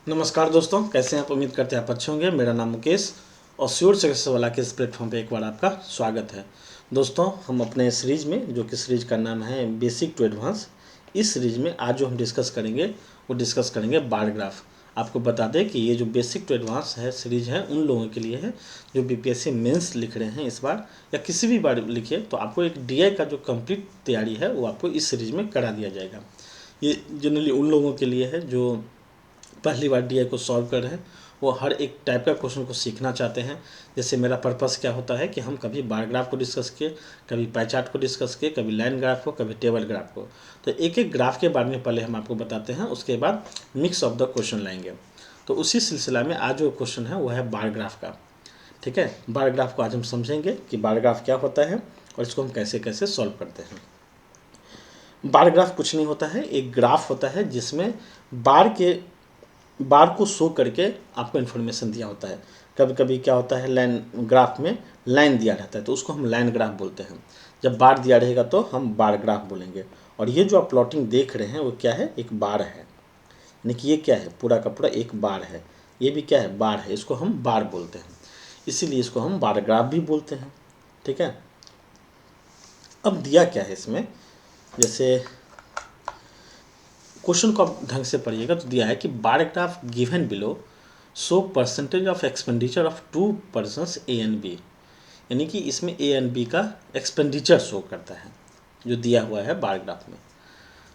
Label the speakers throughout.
Speaker 1: नमस्कार दोस्तों, कैसे हैं आप? उम्मीद करते हैं आप अच्छे होंगे। मेरा नाम मुकेश और श्योर सक्सेस वाला के इस प्लेटफॉर्म पे एक बार आपका स्वागत है। दोस्तों, हम अपने सीरीज में, जो कि सीरीज का नाम है बेसिक टू एडवांस, इस सीरीज में आज जो हम डिस्कस करेंगे वो डिस्कस करेंगे बार ग्राफ। आपको बता दें कि ये जो बेसिक टू एडवांस है सीरीज है उन लोगों के लिए है जो बीपीएससी मेंस लिख रहे हैं इस बार, या किसी भी बार लिखिए, तो आपको एक डीआई का जो कंप्लीट तैयारी है वो आपको इस सीरीज में करा दिया जाएगा। ये जनरली उन लोगों के लिए है जो पहली बार डीआई को सॉल्व कर रहे हैं, वो हर एक टाइप का क्वेश्चन को सीखना चाहते हैं। जैसे मेरा पर्पस क्या होता है कि हम कभी बार ग्राफ को डिस्कस किए, कभी पाई चार्ट को डिस्कस किए, कभी लाइन ग्राफ को, कभी टेबल ग्राफ को। तो एक एक ग्राफ के बारे में पहले हम आपको बताते हैं, उसके बाद मिक्स ऑफ द क्वेश्चन लाएंगे। तो उसी सिलसिला में आज जो क्वेश्चन है वो है बार ग्राफ का। ठीक है, बार ग्राफ को आज हम समझेंगे कि बार ग्राफ क्या होता है और इसको हम कैसे कैसे सॉल्व करते हैं। बार ग्राफ कुछ नहीं होता है, एक ग्राफ होता है जिसमें बार को शो करके आपको इन्फॉर्मेशन दिया होता है। कभी कभी क्या होता है, लाइन ग्राफ में लाइन दिया रहता है तो उसको हम लाइन ग्राफ बोलते हैं। जब बार दिया रहेगा तो हम बार ग्राफ बोलेंगे। और ये जो आप प्लॉटिंग देख रहे हैं वो क्या है, एक बार है। यानी कि ये क्या है, पूरा का पूरा एक बार है। ये भी क्या है, बार है। इसको हम बार बोलते हैं, इसीलिए इसको हम बार ग्राफ भी बोलते हैं। ठीक है, अब दिया क्या है इसमें, जैसे क्वेश्चन को आप ढंग से पढ़िएगा तो दिया है कि bar graph given below show percentage of expenditure of two persons A and B. यानी कि इसमें ए एंड बी का एक्सपेंडिचर शो करता है जो दिया हुआ है बार ग्राफ में।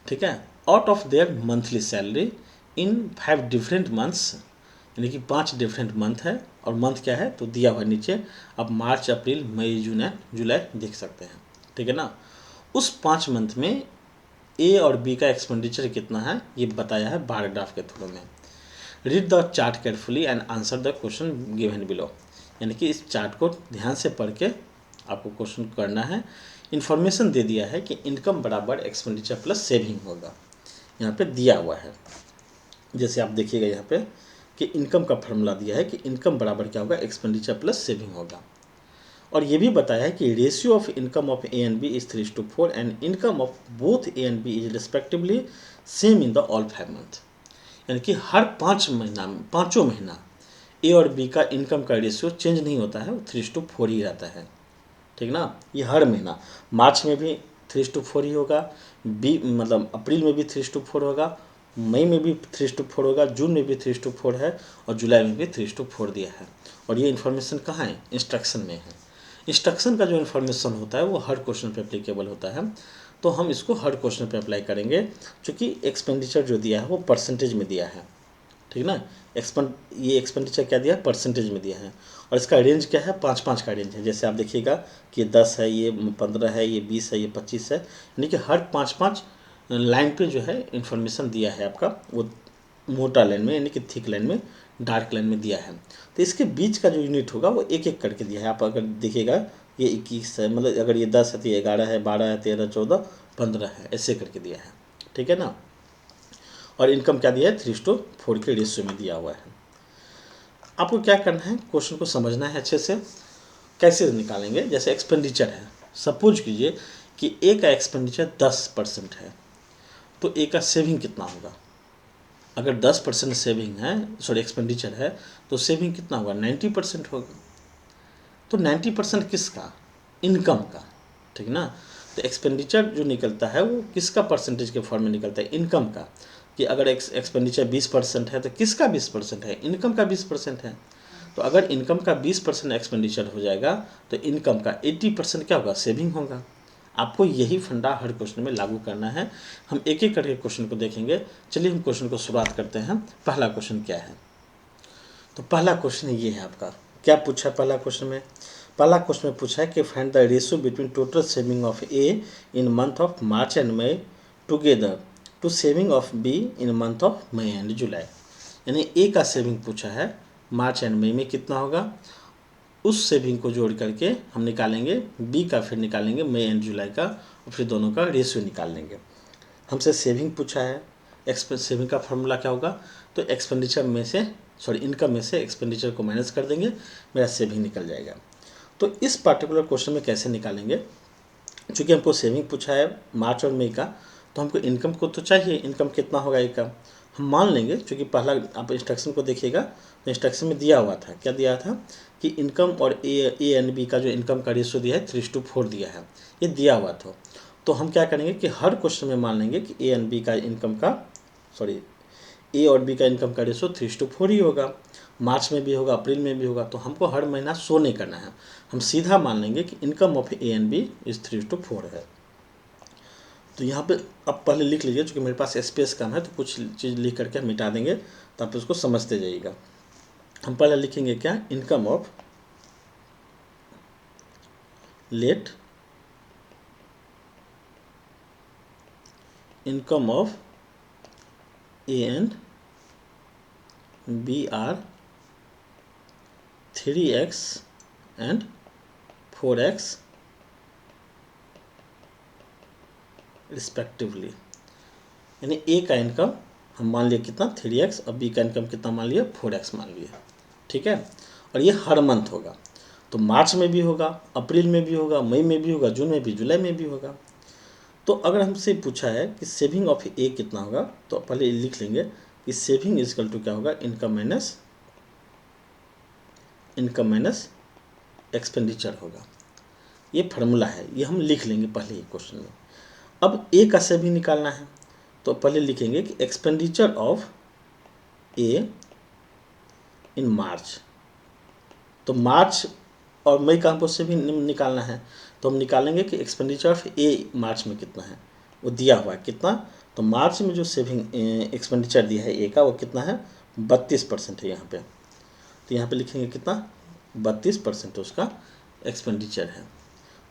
Speaker 1: ठीक है, out of their monthly salary in 5 different months. यानी कि 5 डिफरेंट मंथ है, और मंथ क्या है तो दिया हुआ नीचे। अब मार्च, अप्रैल, मई, जून, जुलाई देख सकते हैं। ठीक है ना, उस 5 मंथ में ए और बी का एक्सपेंडिचर कितना है ये बताया है बार ग्राफ के थ्रू में। Read the chart carefully and answer the question given below. यानी कि इस चार्ट को ध्यान से पढ़ के आपको क्वेश्चन करना है। इन्फॉर्मेशन दे दिया है कि इनकम बराबर एक्सपेंडिचर प्लस सेविंग होगा, यहाँ पे दिया हुआ है। जैसे आप देखिएगा यहाँ पे कि इनकम का फॉर्मूला दिया है कि इनकम बराबर क्या होगा, एक्सपेंडिचर प्लस सेविंग होगा। और ये भी बताया है कि ratio of income of A and B is 3:4 and income of both A and B is respectively same in the all 5 month. यानी कि हर 5 महीना में, पाँचों महीना ए और बी का इनकम का रेशियो चेंज नहीं होता है, वो 3:4 ही रहता है। ठीक ना, ये हर महीना, मार्च में भी 3:4 ही होगा, बी मतलब अप्रैल में भी 3:4 होगा, मई में भी 3:4 होगा, जून में भी 3:4 है, और जुलाई में भी 3:4 दिया है। और ये इन्फॉर्मेशन कहाँ है, इंस्ट्रक्शन में है। इंस्ट्रक्शन का जो इन्फॉर्मेशन होता है वो हर क्वेश्चन पे एप्लीकेबल होता है, तो हम इसको हर क्वेश्चन पे अप्लाई करेंगे। क्योंकि एक्सपेंडिचर जो दिया है वो परसेंटेज में दिया है। ठीक ना, ये एक्सपेंडिचर क्या दिया है, परसेंटेज में दिया है। और इसका रेंज क्या है, 5-5 का रेंज है। जैसे आप देखिएगा कि ये 10 है, ये 15 है, ये 20 है, ये 25 है। यानी कि हर 5-5 लाइन पे जो है इन्फॉर्मेशन दिया है आपका, वो मोटा लाइन में यानी कि थिक लाइन में, डार्क लाइन में दिया है। तो इसके बीच का जो यूनिट होगा वो एक एक करके दिया है। आप अगर देखिएगा ये 21 है, मतलब अगर ये 10 है तो ये 11 है, 12 है, 13, 14, 15 है, ऐसे करके दिया है। ठीक है ना, और इनकम क्या दिया है, 3:4 के रेशियो में दिया हुआ है। आपको क्या करना है, क्वेश्चन को समझना है अच्छे से। कैसे निकालेंगे, जैसे एक्सपेंडिचर है, सपोज कीजिए कि ए का एक्सपेंडिचर 10% है, तो ए का सेविंग कितना होगा। अगर 10% सेविंग है, सॉरी एक्सपेंडिचर है, तो सेविंग कितना होगा, 90% होगा। तो 90% किसका, इनकम का। ठीक ना, तो एक्सपेंडिचर जो निकलता है वो किसका परसेंटेज के फॉर्म में निकलता है, इनकम का। कि अगर एक्सपेंडिचर 20% है तो किसका 20% है, इनकम का 20% है। तो अगर इनकम का 20% एक्सपेंडिचर हो जाएगा तो इनकम का 80% क्या होगा, सेविंग होगा। आपको यही फंडा हर क्वेश्चन में लागू करना है। हम एक एक करके क्वेश्चन को देखेंगे। चलिए हम क्वेश्चन को शुरुआत करते हैं। पहला क्वेश्चन क्या है, तो पहला क्वेश्चन ये है आपका, क्या पूछा है पहला क्वेश्चन में। पहला क्वेश्चन में पूछा है कि find the ratio between total saving of A in month of March and May together to saving of B in month of May and July. यानी ए का सेविंग पूछा है, मार्च एंड मई में कितना होगा, उस सेविंग को जोड़ करके हम निकालेंगे बी का, फिर निकालेंगे मई एंड जुलाई का, और फिर दोनों का रेशियो निकाल लेंगे। हमसे सेविंग पूछा है, सेविंग का फॉर्मूला क्या होगा, तो एक्सपेंडिचर में से, सॉरी इनकम में से एक्सपेंडिचर को माइनस कर देंगे, मेरा सेविंग निकल जाएगा। तो इस पार्टिकुलर क्वेश्चन में कैसे निकालेंगे, चूँकि हमको सेविंग पूछा है मार्च और मई का, तो हमको इनकम को तो चाहिए, इनकम कितना होगा ए का, हम मान लेंगे, क्योंकि पहला आप इंस्ट्रक्शन को देखिएगा तो इंस्ट्रक्शन में दिया हुआ था, क्या दिया था कि इनकम और ए एंड बी का जो इनकम का रेशियो दिया है 3:4 दिया है, ये दिया हुआ था। तो हम क्या करेंगे कि हर क्वेश्चन में मान लेंगे कि ए एंड बी का इनकम का ए और बी का इनकम का रेशियो 3:4 ही होगा। मार्च में भी होगा, अप्रैल में भी होगा, तो हमको हर महीना शो नहीं करना है, हम सीधा मान लेंगे कि income of A and B is 3:4 है। तो यहाँ पे अब पहले लिख लीजिए, क्योंकि मेरे पास स्पेस कम है तो कुछ चीज़ लिख करके हम मिटा देंगे, तो आप उसको समझते जाइएगा। हम पहले लिखेंगे क्या, income of, let income of A and B are 3x and 4x respectively. यानी ए का इनकम हम मान लिए कितना 3x और बी का इनकम कितना मान लिए 4x मान लिए, ठीक है। और ये हर मंथ होगा, तो मार्च में भी होगा, अप्रैल में भी होगा, मई में भी होगा, जून में भी, जुलाई में भी होगा। तो अगर हमसे पूछा है कि सेविंग ऑफ ए कितना होगा, तो पहले लिख लेंगे कि सेविंग इजकल टू क्या होगा, इनकम माइनस एक्सपेंडिचर होगा। ये फार्मूला है, ये हम लिख लेंगे पहले ही क्वेश्चन में। अब ए का सेविंग निकालना है, तो पहले लिखेंगे कि एक्सपेंडिचर ऑफ ए इन मार्च। तो मार्च और मई का हमको सेविंग निकालना है, तो हम निकालेंगे कि एक्सपेंडिचर ऑफ ए मार्च में कितना है, वो दिया हुआ है कितना। तो मार्च में जो सेविंग एक्सपेंडिचर दिया है ए का, वो कितना है 32% है यहाँ पे। तो यहाँ पे लिखेंगे कितना 32% उसका एक्सपेंडिचर है।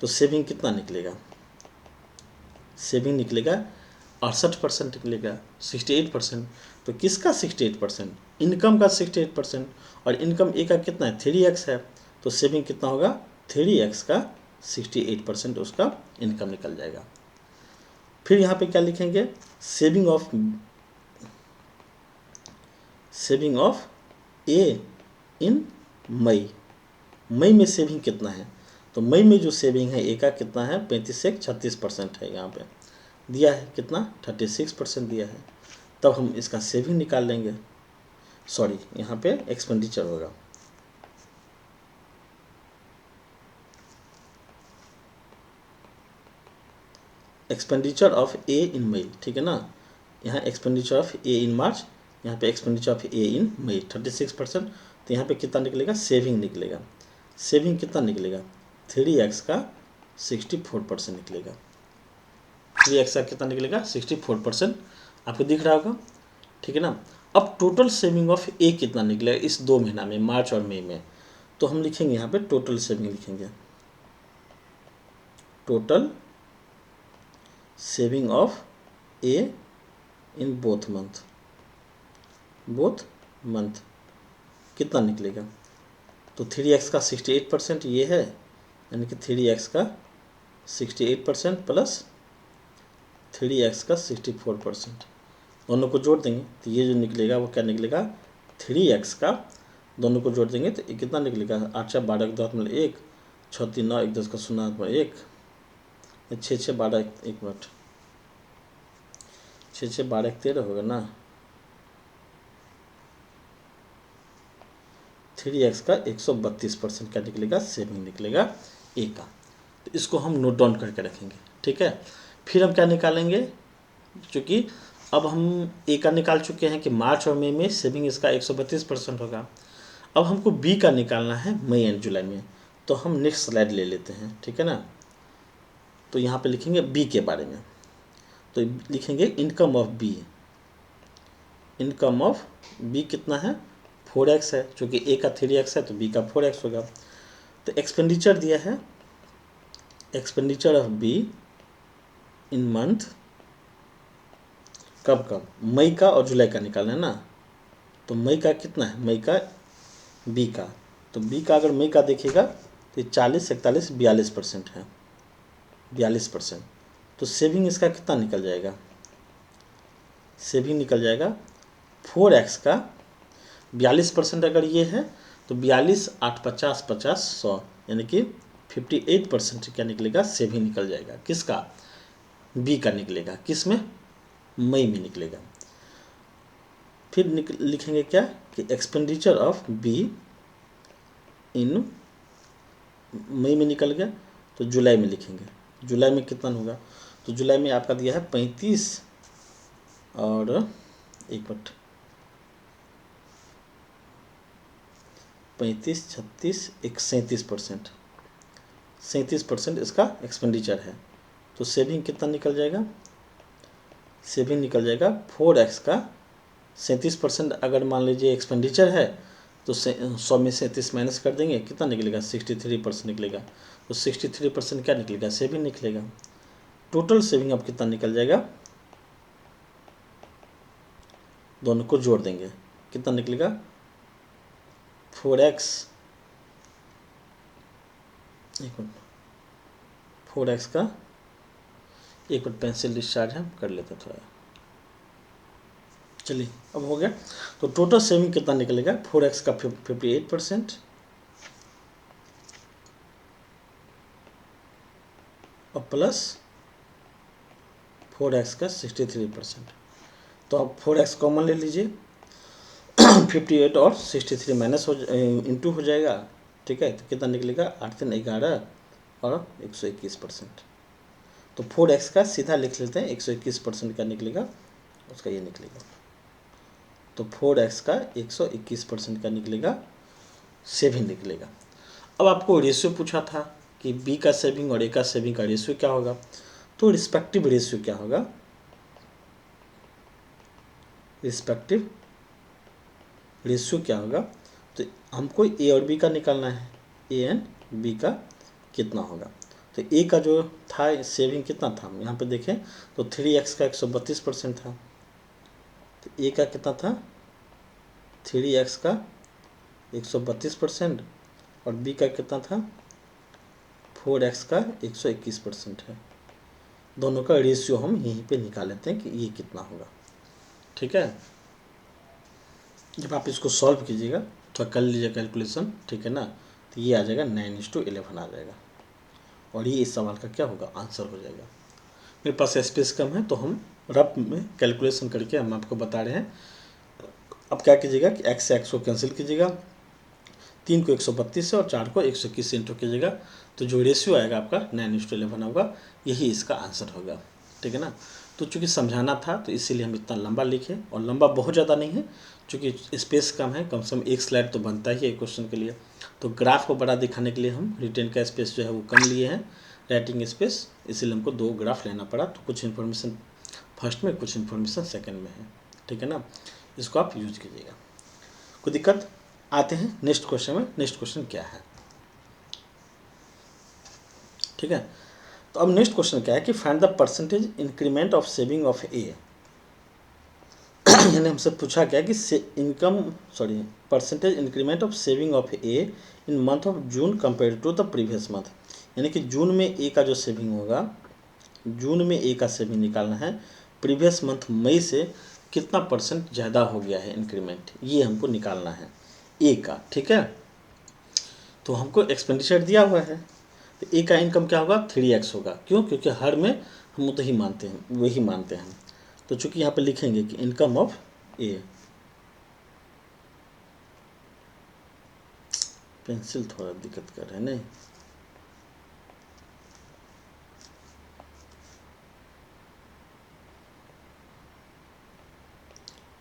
Speaker 1: तो सेविंग कितना निकलेगा, सेविंग निकलेगा 68% निकलेगा, 68%। तो किसका 68%, इनकम का 68%, और इनकम ए का कितना है 3x है, तो सेविंग कितना होगा 3x का 68% उसका इनकम निकल जाएगा। फिर यहाँ पे क्या लिखेंगे, सेविंग ऑफ ए इन मई। मई में सेविंग कितना है, तो मई में जो सेविंग है ए का कितना है 35 से 36% है, यहाँ पे दिया है कितना 36% दिया है। तब हम इसका सेविंग निकाल लेंगे, सॉरी यहाँ पे एक्सपेंडिचर होगा। एक्सपेंडिचर ऑफ ए इन मई, ठीक है ना, यहाँ एक्सपेंडिचर ऑफ ए इन मार्च, यहाँ पे एक्सपेंडिचर ऑफ ए इन मई 36%। तो यहाँ पे कितना निकलेगा, सेविंग निकलेगा। सेविंग कितना निकलेगा 3x का 64% निकलेगा। 3x का कितना निकलेगा 64%, आपको दिख रहा होगा, ठीक है ना। अब टोटल सेविंग ऑफ ए कितना निकलेगा इस 2 महीना में, मार्च और मई में, तो हम लिखेंगे यहाँ पे टोटल सेविंग लिखेंगे, total saving of A in both month कितना निकलेगा। तो 3x का 68% ये है, यानी कि 3x का 68% प्लस 3x का 64%, दोनों को जोड़ देंगे तो ये जो निकलेगा वो क्या निकलेगा 3x का, दोनों को जोड़ देंगे तो ये कितना निकलेगा 8 4 12 10 मतलब 1 6 3 9 1 10 का 0 1 6 6 12 1 मिनट 6 6 12 13 होगा ना, 3x का 132% क्या निकलेगा सेविंग निकलेगा ए का। तो इसको हम नोट डाउन करके रखेंगे, ठीक है। फिर हम क्या निकालेंगे, क्योंकि अब हम ए का निकाल चुके हैं कि मार्च और मई में सेविंग इसका 132% होगा। अब हमको बी का निकालना है मई एंड जुलाई में, तो हम नेक्स्ट स्लाइड ले लेते हैं, ठीक है ना। तो यहाँ पे लिखेंगे बी के बारे में, तो लिखेंगे income of B. Income of B कितना है 4x है, चूँकि ए का 3x है तो बी का 4x होगा। तो एक्सपेंडिचर दिया है, expenditure of B in month, कब मई का और जुलाई का निकालना है ना। तो मई का कितना है, मई का बी का, तो बी का अगर मई का देखिएगा तो 40 41 42% है, 42%। तो सेविंग इसका कितना निकल जाएगा, सेविंग निकल जाएगा 4x का 42% अगर ये है तो 42 8 50 50 100, यानी कि 58% क्या निकलेगा सेविंग निकल जाएगा, किसका बी का निकलेगा, किस में मई में निकलेगा। फिर लिखेंगे क्या कि एक्सपेंडिचर ऑफ बी इन मई में निकल गया, तो जुलाई में लिखेंगे। जुलाई में कितना होगा, तो जुलाई में आपका दिया है 35 और 35, 36, 37%, 37% इसका एक्सपेंडिचर है। तो सेविंग कितना निकल जाएगा, सेविंग निकल जाएगा 4x का 37% अगर मान लीजिए एक्सपेंडिचर है तो 100 में 37 माइनस कर देंगे, कितना निकलेगा 63% निकलेगा। तो 63% क्या निकलेगा, सेविंग निकलेगा। टोटल सेविंग अब कितना निकल जाएगा, दोनों को जोड़ देंगे, कितना निकलेगा 4x, 4x का, एक मिनट पेंसिल डिस्चार्ज हम कर लेते थोड़ा, चलिए अब हो गया। तो टोटल सेविंग कितना निकलेगा, 4x का 58% और प्लस 4x का 63%। तो अब 4x कॉमन ले लीजिए 58 और 63 माइनस हो इंटू हो जाएगा, ठीक है। तो कितना निकलेगा 8 3 11 और 121%। तो 4x का सीधा लिख लेते हैं, 121% का निकलेगा, उसका ये निकलेगा। तो 4x का 121% का निकलेगा, सेविंग निकलेगा। अब आपको रेशियो पूछा था कि बी का सेविंग और ए का सेविंग का रेशियो क्या होगा, तो रिस्पेक्टिव रेशियो क्या होगा, रिस्पेक्टिव रेशियो क्या होगा, तो हमको ए और बी का निकालना है, ए एंड बी का कितना होगा। तो ए का जो था सेविंग कितना था, यहाँ पे देखें तो 3x का 132% था, तो ए का कितना था 3x का 132% और बी का कितना था 4x का 121% है। दोनों का रेशियो हम यहीं पे निकाल लेते हैं कि ये कितना होगा, ठीक है। जब आप इसको सॉल्व कीजिएगा तो कर लीजिए कैलकुलेशन, ठीक है ना, तो ये आ जाएगा 9:11 आ जाएगा और ये इस सवाल का क्या होगा, आंसर हो जाएगा। मेरे पास स्पेस कम है तो हम रफ में कैलकुलेशन करके हम आपको बता रहे हैं। अब क्या कीजिएगा कि x से x को कैंसिल कीजिएगा, 3 को 132 से और 4 को 121 से इंटू कीजिएगा, तो जो रेशियो आएगा आपका 9:11 होगा, यही इसका आंसर होगा, ठीक है ना। तो चूंकि समझाना था तो इसीलिए हम इतना लंबा लिखे, और लंबा बहुत ज़्यादा नहीं है चूँकि स्पेस कम है, कम से कम एक स्लाइड तो बनता ही है क्वेश्चन के लिए। तो ग्राफ को बड़ा दिखाने के लिए हम रिटेन का स्पेस जो है वो कम लिए हैं, राइटिंग स्पेस, इसीलिए हमको 2 ग्राफ लेना पड़ा। तो कुछ इन्फॉर्मेशन फर्स्ट में, कुछ इन्फॉर्मेशन सेकंड में है, ठीक है ना। इसको आप यूज कीजिएगा, कोई दिक्कत। आते हैं नेक्स्ट क्वेश्चन में। नेक्स्ट क्वेश्चन क्या है, ठीक है। तो अब नेक्स्ट क्वेश्चन क्या है कि find the percentage increment of saving of A. यानी हमसे पूछा क्या कि percentage increment of saving of A in month of June compare to the previous month. यानी कि जून में ए का जो सेविंग होगा, जून में ए का सेविंग निकालना है, प्रीवियस मंथ मई से कितना % ज़्यादा हो गया है इंक्रीमेंट, ये हमको निकालना है ए का, ठीक है। तो हमको एक्सपेंडिचर दिया हुआ है, तो ए का इनकम क्या होगा 3x होगा, क्यों, क्योंकि हर में हम तो ही मानते हैं, वही मानते हैं। तो चूंकि यहाँ पे लिखेंगे कि इनकम ऑफ ए, पेंसिल थोड़ा दिक्कत कर रहा है नहीं,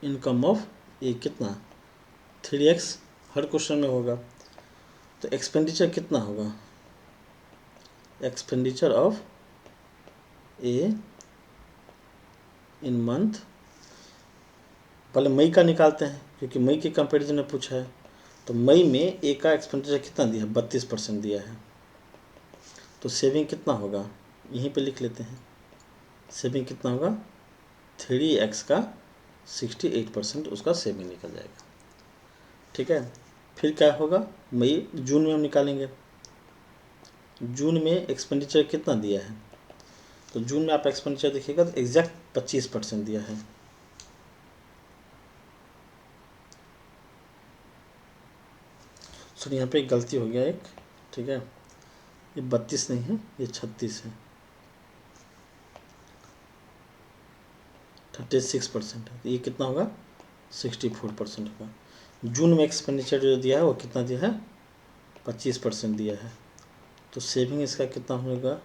Speaker 1: इनकम ऑफ ए कितना 3x हर क्वेश्चन में होगा। तो एक्सपेंडिचर कितना होगा, expenditure of A in month, पहले मई का निकालते हैं क्योंकि मई के कंपैरिजन में पूछा है। तो मई में ए का एक्सपेंडिचर कितना दिया है 32% दिया है, तो सेविंग कितना होगा यहीं पे लिख लेते हैं, सेविंग कितना होगा 3x का 68% उसका सेविंग निकल जाएगा, ठीक है। फिर क्या होगा मई, जून में हम निकालेंगे, जून में एक्सपेंडिचर कितना दिया है, तो जून में आप एक्सपेंडिचर देखिएगा तो एग्जैक्ट 25% दिया है। सर यहाँ पे एक गलती हो गया एक, ठीक है, ये 32 नहीं है, ये 36 है, 36% है। तो ये कितना होगा 64% होगा। जून में एक्सपेंडिचर जो दिया है वो कितना दिया है, 25% दिया है। तो सेविंग इसका कितना होगा,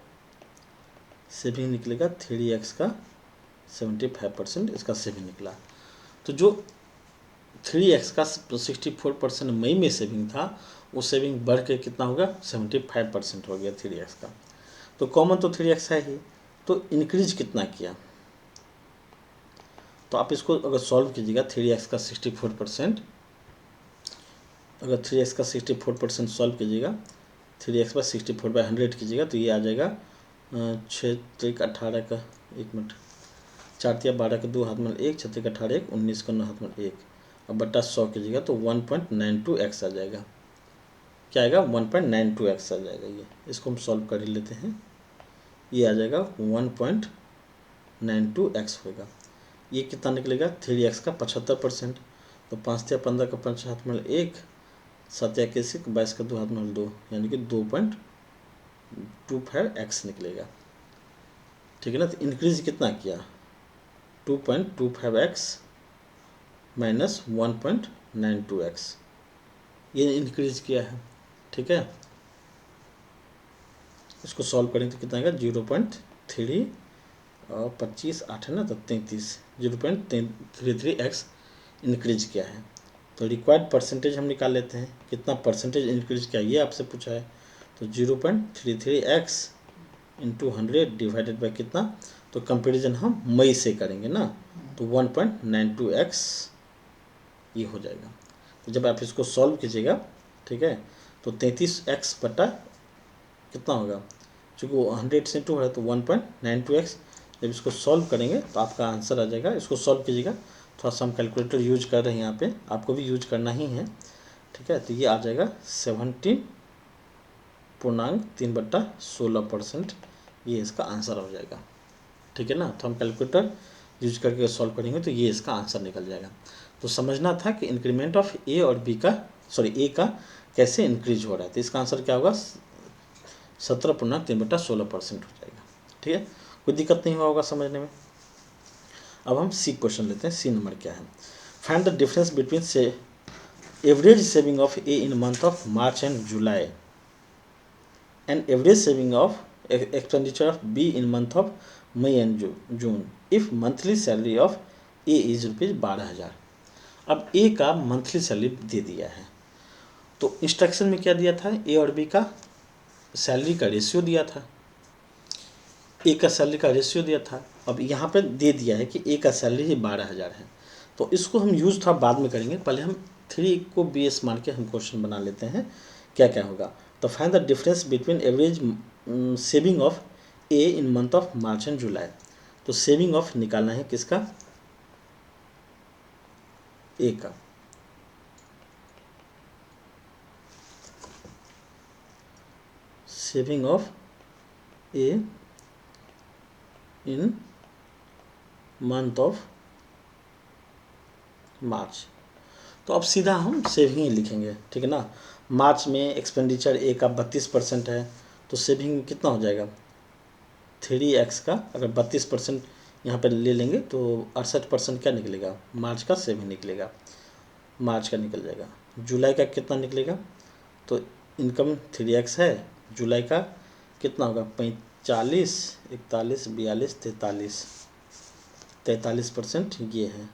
Speaker 1: सेविंग निकलेगा 3x का 75% इसका सेविंग निकला। तो जो 3x का 64% मई में सेविंग था, वो सेविंग बढ़ के कितना होगा, 75% हो गया 3x का। तो कॉमन तो 3x है ही, तो इंक्रीज कितना किया, तो आप इसको अगर सॉल्व कीजिएगा 3x का 64%, अगर 3x का 64% सॉल्व कीजिएगा, 3x पर 64/100 कीजिएगा तो ये आ जाएगा 6×18 का, 1 मिनट, 4×12 का 2 हाथ में 1, 6×18 1, 19 का 9 हाथ में 1, अब बट्टा 100 कीजिएगा तो 1.92x आ जाएगा। क्या आएगा, 1.92x आ जाएगा। ये इसको हम सॉल्व कर ही लेते हैं, ये आ जाएगा 1.92x होगा। ये कितना निकलेगा, 3x का 75%, तो 5×15 का 5 हाथ में 1, 7×21 का 22 का 2 हाथ में 2, यानी कि 2.25x निकलेगा। ठीक है ना। तो इंक्रीज कितना किया, 2.25x माइनस 1.92x, ये इंक्रीज किया है। ठीक है, इसको सॉल्व करेंगे तो कितना आएगा, 0.3 और 25 8 है ना, तो 33, 0.33x इंक्रीज किया है। तो रिक्वायर्ड परसेंटेज हम निकाल लेते हैं, कितना परसेंटेज इंक्रीज किया ये आपसे पूछा है। तो 0.33x इंटू 100 डिवाइडेड बाई कितना, तो कंपेरिजन हम मई से करेंगे ना, तो 1.92x ये हो जाएगा। तो जब आप इसको सॉल्व कीजिएगा, ठीक है, तो 33x बटा कितना होगा, चूँकि वो 100 से 2 है तो 1.92x। जब इसको सॉल्व करेंगे तो आपका आंसर आ जाएगा। इसको सॉल्व कीजिएगा, थोड़ा सा हम कैलकुलेटर यूज कर रहे हैं यहाँ पे, आपको भी यूज करना ही है। ठीक है, तो ये आ जाएगा 17.3/16%, ये इसका आंसर हो जाएगा। ठीक है ना। तो हम कैलकुलेटर यूज करके सॉल्व करेंगे तो ये इसका आंसर निकल जाएगा। तो समझना था कि इंक्रीमेंट ऑफ ए और बी का, सॉरी ए का कैसे इंक्रीज हो रहा है। तो इसका आंसर क्या होगा, 17.3/16% हो जाएगा। ठीक है, कोई दिक्कत नहीं हुआ होगा समझने में। अब हम सी क्वेश्चन लेते हैं। सी नंबर क्या है, फाइंड द डिफरेंस बिटवीन से average saving of A in month of March and July and average saving of expenditure of B in month of May and June if monthly salary of A is ₹12,000। अब ए का monthly salary दे दिया है, तो instruction में क्या दिया था, ए और बी का सैलरी का रेशियो दिया था, ए का सैलरी का रेशियो दिया था। अब यहाँ पे दे दिया है कि ए का सैलरी ही 12,000 है, तो इसको हम यूज़ थोड़ा बाद में करेंगे, पहले हम 3 को बेस मान के हम क्वेश्चन बना लेते हैं। क्या क्या होगा, तो find the difference between average saving of A in month of March and July. तो सेविंग ऑफ निकालना है किसका, ए का। Saving of A in month of March, तो अब सीधा हम सेविंग ही लिखेंगे। ठीक है ना। मार्च में एक्सपेंडिचर ए का 32% है, तो सेविंग कितना हो जाएगा, 3x का, अगर 32% यहाँ पर ले लेंगे तो 68% क्या निकलेगा, मार्च का सेविंग निकलेगा, मार्च का निकल जाएगा। जुलाई का कितना निकलेगा, तो इनकम 3x है, जुलाई का कितना होगा, 45, 41, 42, 43% ये है।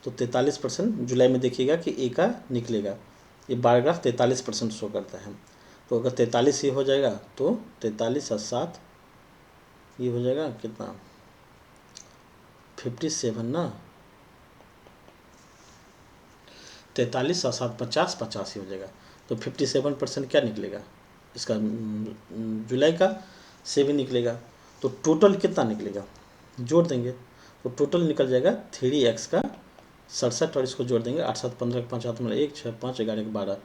Speaker 1: तो 43% जुलाई में देखिएगा कि ए का निकलेगा, ये बार ग्राफ 43% शो करता है। तो अगर 43 ये हो जाएगा तो 43 और 7 ये हो जाएगा कितना, 57 ना, 43 और 7 50, 85 हो जाएगा। तो 57% क्या निकलेगा, इसका जुलाई का सेविंग निकलेगा। तो टोटल कितना निकलेगा, जोड़ देंगे तो टोटल निकल जाएगा 3x का 67, और इसको जोड़ देंगे 8 7 15 5 7 1 6 5 11 12,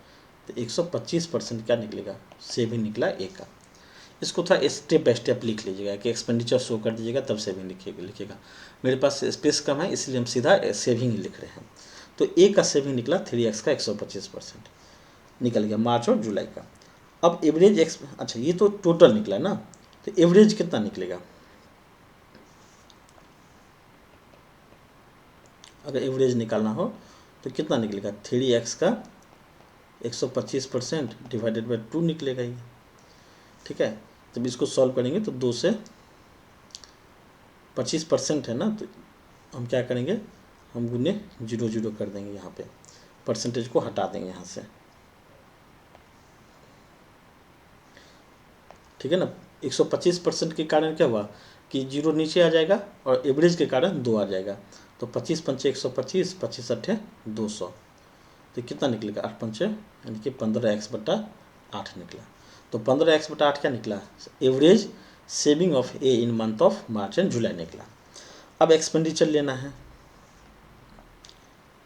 Speaker 1: तो 125% क्या निकलेगा, सेविंग निकला ए का। इसको थोड़ा स्टेप बाय स्टेप लिख लीजिएगा कि एक्सपेंडिचर शो कर दीजिएगा तब सेविंग लिखिएगा। मेरे पास स्पेस कम है इसलिए हम सीधा सेविंग ही लिख रहे हैं। तो ए का सेविंग निकला 3x का 125% निकल गया मार्च और जुलाई का। अब एवरेज अच्छा ये तो टोटल निकला ना, तो एवरेज कितना निकलेगा, अगर एवरेज निकालना हो तो कितना निकलेगा, 3x का 125% डिवाइडेड बाई 2 निकलेगा ये। ठीक है, जब इसको सॉल्व करेंगे तो 2 से 25% है ना, तो हम क्या करेंगे, हम गुने 0 0 कर देंगे, यहाँ पे परसेंटेज को हटा देंगे यहाँ से। ठीक है ना, 125% के कारण क्या हुआ कि 0 नीचे आ जाएगा और एवरेज के कारण 2 आ जाएगा। तो 25 पंचे 125, 25 अट्ठे 200, तो कितना निकलेगा, 8 पंचे यानी कि 15x/8 निकला। तो 15x/8 क्या निकला, average saving of A in month of March and July निकला। अब एक्सपेंडिचर लेना है,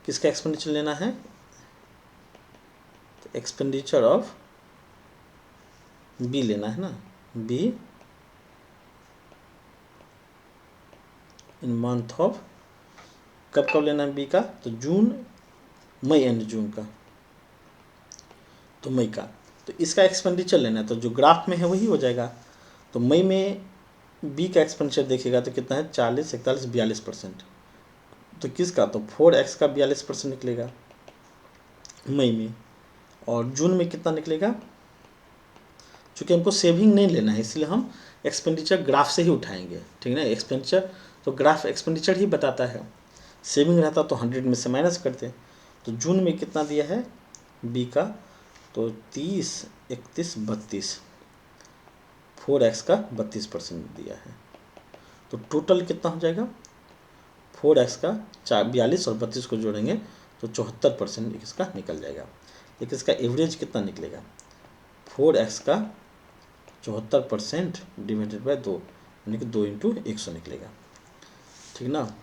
Speaker 1: किसका एक्सपेंडिचर लेना है, तो एक्सपेंडिचर ऑफ बी लेना है ना, बी इन मंथ ऑफ, कब कब लेना है बी का, तो जून, मई एंड जून का, तो मई का, तो इसका एक्सपेंडिचर लेना है, तो जो ग्राफ में है वही हो जाएगा। तो मई में बी का एक्सपेंडिचर देखिएगा तो कितना है, 40, 41, 42%। तो किसका, तो 4x का 42% निकलेगा मई में। और जून में कितना निकलेगा, चूँकि हमको सेविंग नहीं लेना है इसलिए हम एक्सपेंडिचर ग्राफ से ही उठाएंगे। ठीक है ना, एक्सपेंडिचर तो ग्राफ एक्सपेंडिचर ही बताता है, सेविंग रहता तो 100 में से माइनस करते। तो जून में कितना दिया है बी का, तो 30, 31, 32, 4x का 32% दिया है। तो टोटल कितना हो जाएगा, 4x का 42 और 32 को जोड़ेंगे तो 74% इसका निकल जाएगा। लेकिन इसका एवरेज कितना निकलेगा, 4x का 74% डिवाइडेड बाय 2 यानी कि 2 × 100 निकलेगा। ठीक ना,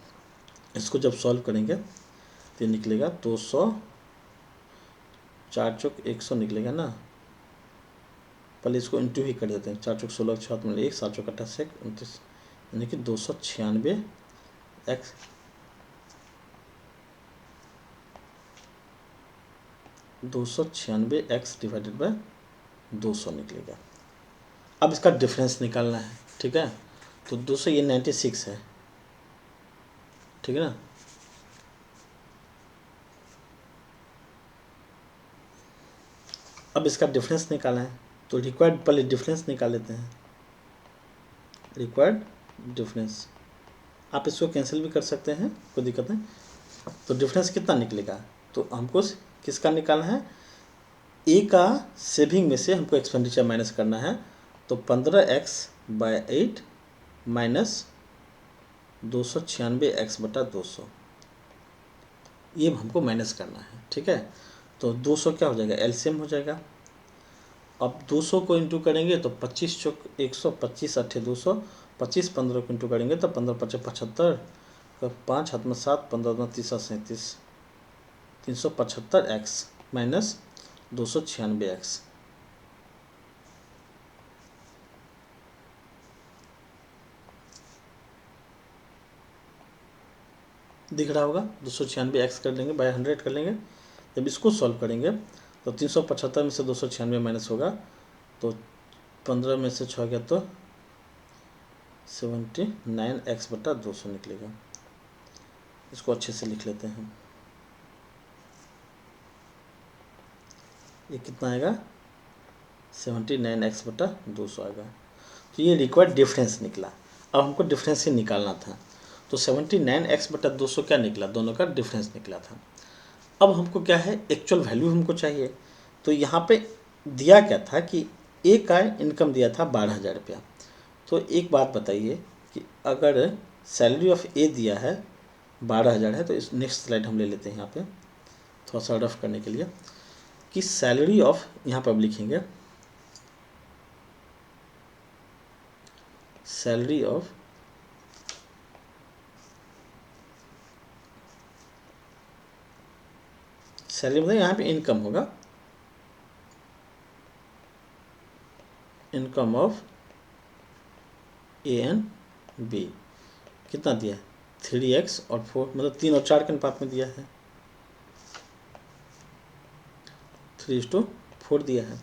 Speaker 1: इसको जब सॉल्व करेंगे तो ये निकलेगा 200, 4 चौक 100 निकलेगा ना, पहले इसको इंटू ही कर देते हैं, 4 चौक 16, 6 में 1, 7 चौक 28, 29 यानी कि 296x 296x डिवाइडेड बाय 200 निकलेगा। अब इसका डिफरेंस निकालना है। ठीक है, तो 200 ये 96 है। ठीक है ना, अब इसका डिफरेंस निकालना है तो रिक्वायर्ड, पहले डिफरेंस निकाल लेते हैं, रिक्वायर्ड डिफरेंस। आप इसको कैंसिल भी कर सकते हैं, कोई दिक्कत नहीं। तो डिफरेंस कितना निकलेगा, तो हमको किसका निकालना है, ए का सेविंग में से हमको एक्सपेंडिचर माइनस करना है। तो 15x/8 माइनस 296x/200 ये हमको माइनस करना है। ठीक है, तो 200 क्या हो जाएगा, एलसीएम हो जाएगा। अब 200 को इंटू करेंगे तो 25 चौक 100, 25 अट्ठे 200, 25 15 को इंटू करेंगे तो 15 पचे 75, 5 हाथ में 7, 15 में 30, 37, 375x माइनस 296x। दिख रहा होगा, 296x कर लेंगे, बाय 100 कर लेंगे। जब इसको सॉल्व करेंगे तो 375 में से 296 माइनस होगा तो 15 में से 6 गया तो 79x/200 निकलेगा। इसको अच्छे से लिख लेते हैं, ये कितना आएगा, 79x/200 आएगा। तो ये रिक्वायर्ड डिफरेंस निकला। अब हमको डिफरेंस ही निकालना था, तो 79x/200 क्या निकला, दोनों का डिफरेंस निकला था। अब हमको क्या है, एक्चुअल वैल्यू हमको चाहिए। तो यहाँ पे दिया क्या था कि ए का इनकम दिया था 12,000 रुपया। तो एक बात बताइए कि अगर सैलरी ऑफ ए दिया है 12,000 है, तो इस नेक्स्ट स्लाइड हम ले लेते हैं यहाँ पे थोड़ा सा रफ करने के लिए, कि सैलरी ऑफ, यहाँ पर अब लिखेंगे सैलरी ऑफ सैलरी मतलब यहाँ पे इनकम होगा, income of A and B कितना दिया है, 3x और 4, मतलब 3 और 4 के अनुपात में दिया है, 3:4 दिया है।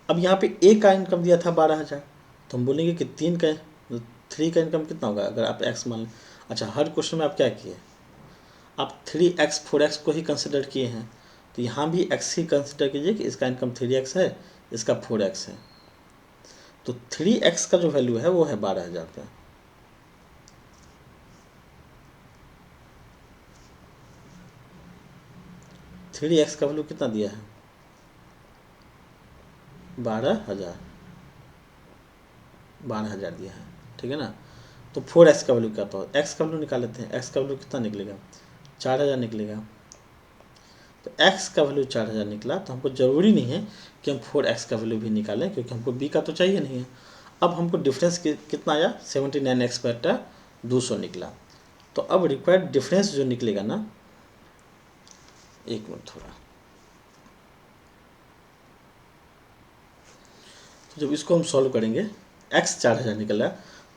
Speaker 1: अब यहाँ पे ए का इनकम दिया था 12,000, तो हम बोलेंगे कि 3 का इनकम कितना होगा, अगर आप x मान लें। अच्छा, हर क्वेश्चन में आप क्या किए, आप 3x 4x को ही कंसिडर किए हैं, तो यहाँ भी x ही कंसिडर कीजिए कि इसका इनकम 3x है, इसका 4x है। तो 3x का जो वैल्यू है वो है 12,000 रुपये। 3x का वैल्यू कितना दिया है? 12,000 दिया है, ठीक है ना। तो 4x का वैल्यू क्या था? x का वैल्यू निकाल लेते हैं। x का वैल्यू कितना निकलेगा? 4,000 निकलेगा। तो x का वैल्यू 4,000 निकला, तो हमको ज़रूरी नहीं है कि हम 4x का वैल्यू भी निकालें, क्योंकि हमको b का तो चाहिए नहीं है। अब हमको डिफरेंस कितना आया? 79x बटा 200 निकला। तो अब रिक्वायर्ड डिफरेंस जो निकलेगा ना, एक मिनट थोड़ा, तो जब इसको हम सॉल्व करेंगे, x 4,000 निकला,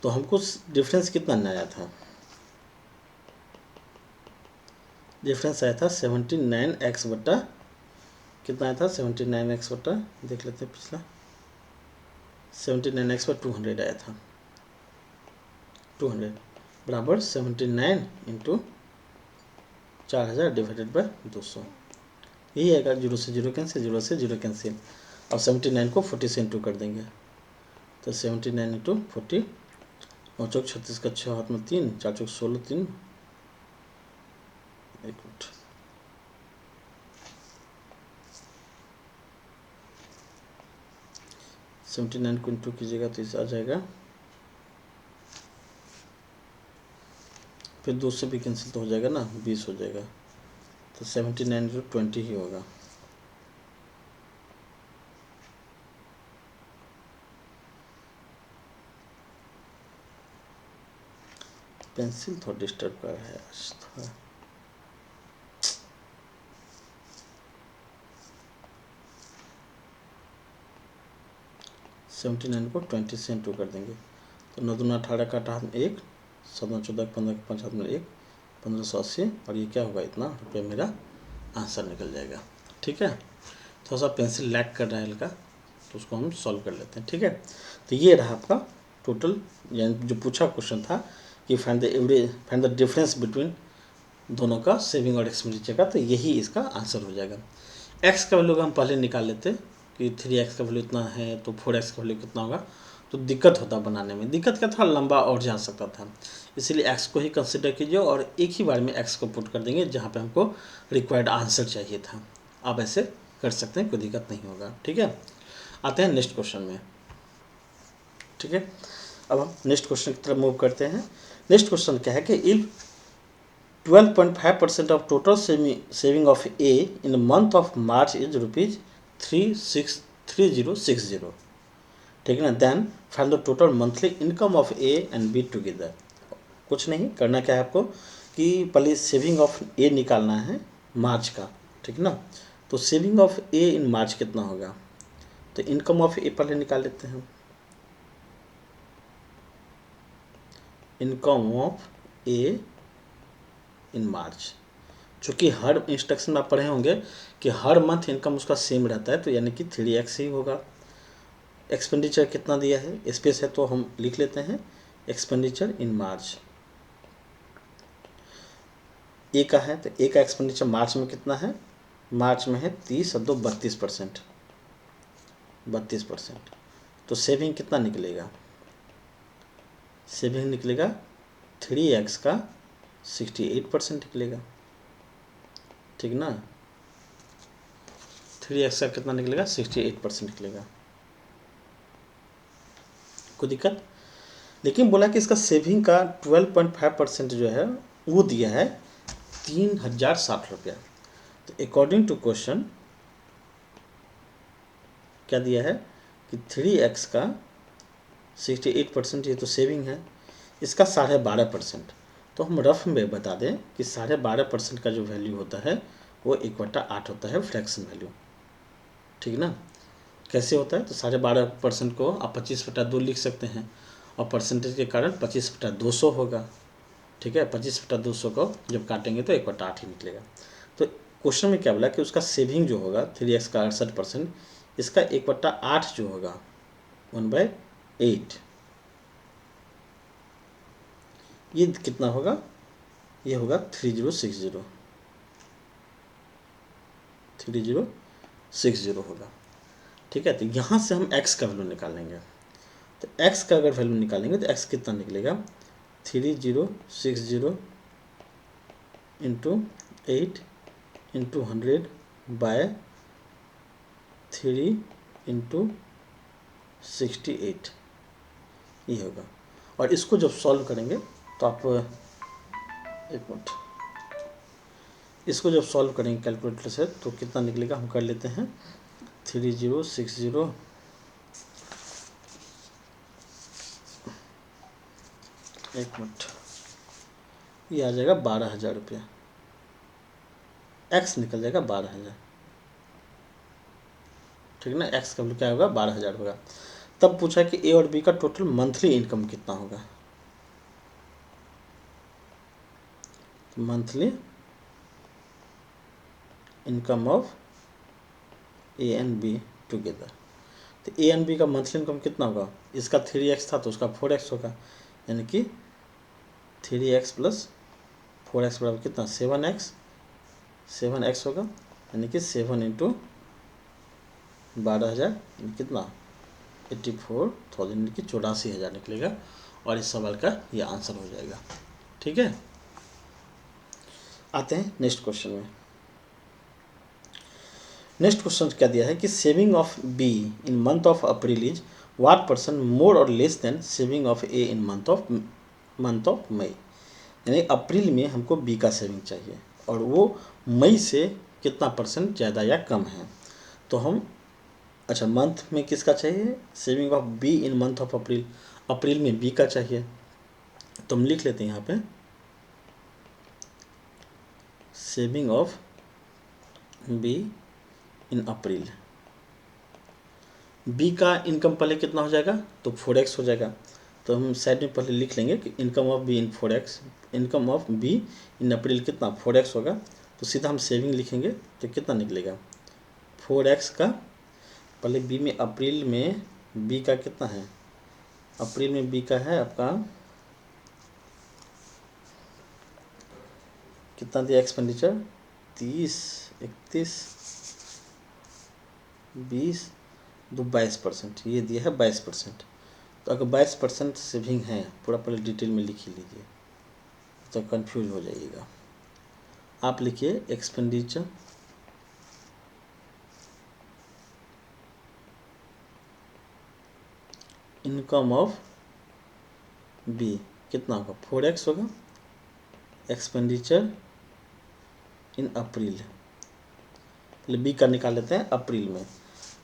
Speaker 1: तो हमको डिफरेंस कितना आया था? डिफरेंस आया था 79x बटा, कितना आया था? 79x बटा, देख लेते हैं पिछला, 79x पर 200 आया था। 200 बराबर 79 इंटू 4,000 डिवाइडेड बाय 200, यही आएगा। 0 से 0 कैंसिल, 0 से 0 कैंसिल। अब 79 को 40 से इंटू कर देंगे, तो 79 इंटू 40, 9 चौक 36 का 6 हाथ में 3, 4 चौक 16, 3, एक मिनट, 79 को इंटू कीजिएगा तो इसे आ जाएगा, फिर 2 से भी कैंसिल तो हो जाएगा ना, 20 हो जाएगा। तो 79 इंटू 20 ही होगा। पेंसिल थोड़ा डिस्टर्ब कर रहा है आज थोड़ा। सेवेंटी नाइन को 20 से इंटू कर देंगे, तो 9 दूना 18 का हाथ में 1, 7 14 15 के 5 हाथ में 1, 1580, और ये क्या होगा? इतना रुपये मेरा आंसर निकल जाएगा। ठीक है, थोड़ा सा पेंसिल लैग कर रहा है हल्का, तो उसको हम सॉल्व कर लेते हैं। ठीक है, तो ये रहा आपका टोटल, यानी जो पूछा क्वेश्चन था कि फाइंड द डिफरेंस बिटवीन दोनों का, सेविंग और एक्सपेंडिचर का, तो यही इसका आंसर हो जाएगा। एक्स का वैल्यू हम पहले निकाल लेते कि 3x का वैल्यू इतना है, तो 4x का वैल्यू कितना होगा, तो दिक्कत होता बनाने में, दिक्कत क्या था, लंबा और जा सकता था, इसीलिए x को ही कंसिडर कीजिए और एक ही बार में x को पुट कर देंगे जहाँ पे हमको रिक्वायर्ड आंसर चाहिए था। आप ऐसे कर सकते हैं, कोई दिक्कत नहीं होगा। ठीक है, आते हैं नेक्स्ट क्वेश्चन में। ठीक है, अब हम नेक्स्ट क्वेश्चन की तरफ मूव करते हैं। नेक्स्ट क्वेश्चन क्या है कि if 12.5% of total saving of A in the month of March is rupees 3060, ठीक है ना, then find the total monthly income of A and B together. कुछ नहीं करना, क्या है आपको कि पहले सेविंग ऑफ ए निकालना है मार्च का, ठीक है ना। तो सेविंग ऑफ ए इन मार्च कितना होगा, तो इनकम ऑफ ए पहले निकाल लेते हैं। इनकम ऑफ ए इन मार्च, चूँकि हर इंस्ट्रक्शन आप पढ़े होंगे कि हर मंथ इनकम उसका सेम रहता है, तो यानी कि 3x ही होगा। एक्सपेंडिचर कितना दिया है, स्पेस है तो हम लिख लेते हैं एक्सपेंडिचर इन मार्च। ए का है, तो ए का एक्सपेंडिचर मार्च में कितना है, मार्च में है 30 और 2 32%, 32%। तो सेविंग कितना निकलेगा, सेविंग निकलेगा 3x का 68% निकलेगा, ठीक ना। 3x का कितना निकलेगा, 68% निकलेगा, कोई दिक्कत। लेकिन बोला कि इसका सेविंग का 12.5% जो है वो दिया है 3,060 रुपया। तो अकॉर्डिंग टू क्वेश्चन क्या दिया है कि 3x का 68%, ये तो सेविंग है, इसका 12.5%। तो हम रफ में बता दें कि 12.5% का जो वैल्यू होता है वो 1/8 होता है, फ्रैक्शन वैल्यू, ठीक ना। कैसे होता है, तो 12.5% को आप 25/2 लिख सकते हैं, और परसेंटेज के कारण 25/200 होगा, ठीक है। 25/200 को जब काटेंगे तो 1/8 ही निकलेगा। तो क्वेश्चन में क्या बोला कि उसका सेविंग जो होगा 3x का 68%, इसका 1/8 जो होगा 1/8, ये कितना होगा ये होगा 3060 होगा। ठीक है, तो यहाँ से हम x का वैल्यू निकालेंगे। तो x का अगर वैल्यू निकालेंगे तो x कितना निकलेगा, 3060 इंटू 8 इंटू 100 बाय 3 इंटू 68, ये होगा। और इसको जब सॉल्व करेंगे तो आप एक मिनट, इसको जब सॉल्व करेंगे कैलकुलेटर से तो कितना निकलेगा, हम कर लेते हैं 3060, एक मिनट, ये आ जाएगा 12,000 रुपया, एक्स निकल जाएगा 12,000। ठीक है ना, एक्स का वैल्यू क्या होगा, 12,000 होगा। तब पूछा कि ए और बी का टोटल मंथली इनकम कितना होगा। Monthly income of A and B together. तो ए एंड बी का मंथली इनकम कितना होगा, इसका 3x था तो उसका 4x होगा, यानी कि 3x प्लस 4x बराबर कितना, 7x होगा, यानी कि 7 इंटू 12,000 कितना, 84,000 यानी कि 84,000 निकलेगा। और इस सवाल का ये आंसर हो जाएगा। ठीक है, आते हैं नेक्स्ट क्वेश्चन में। नेक्स्ट क्वेश्चन क्या दिया है कि saving of B in month of April is what percent more और less than saving of A in month of May. यानी अप्रैल में हमको बी का सेविंग चाहिए और वो मई से कितना परसेंट ज़्यादा या कम है। तो हम, अच्छा, मंथ में किसका चाहिए, saving of B in month of April, April में बी का चाहिए। तो हम लिख लेते हैं यहाँ पे saving of B in April. B का इनकम पहले कितना हो जाएगा, तो 4x हो जाएगा। तो हम साइड में पहले लिख लेंगे कि income of B in 4x, income of B in April कितना 4x होगा। तो सीधा हम सेविंग लिखेंगे तो कितना निकलेगा, 4x का, पहले बी में, अप्रैल में बी का कितना है, अप्रैल में बी का है आपका कितना दिया एक्सपेंडिचर, 30, 31, 20, 22%, ये दिया है 22%। तो अगर 22% सेविंग है, पूरा पहले डिटेल में लिख ही लीजिए तो कंफ्यूज हो जाइएगा। आप लिखिए एक्सपेंडिचर इनकम ऑफ बी कितना होगा, 4x होगा, एक्सपेंडिचर इन अप्रैल, पहले बी का निकाल लेते हैं अप्रैल में।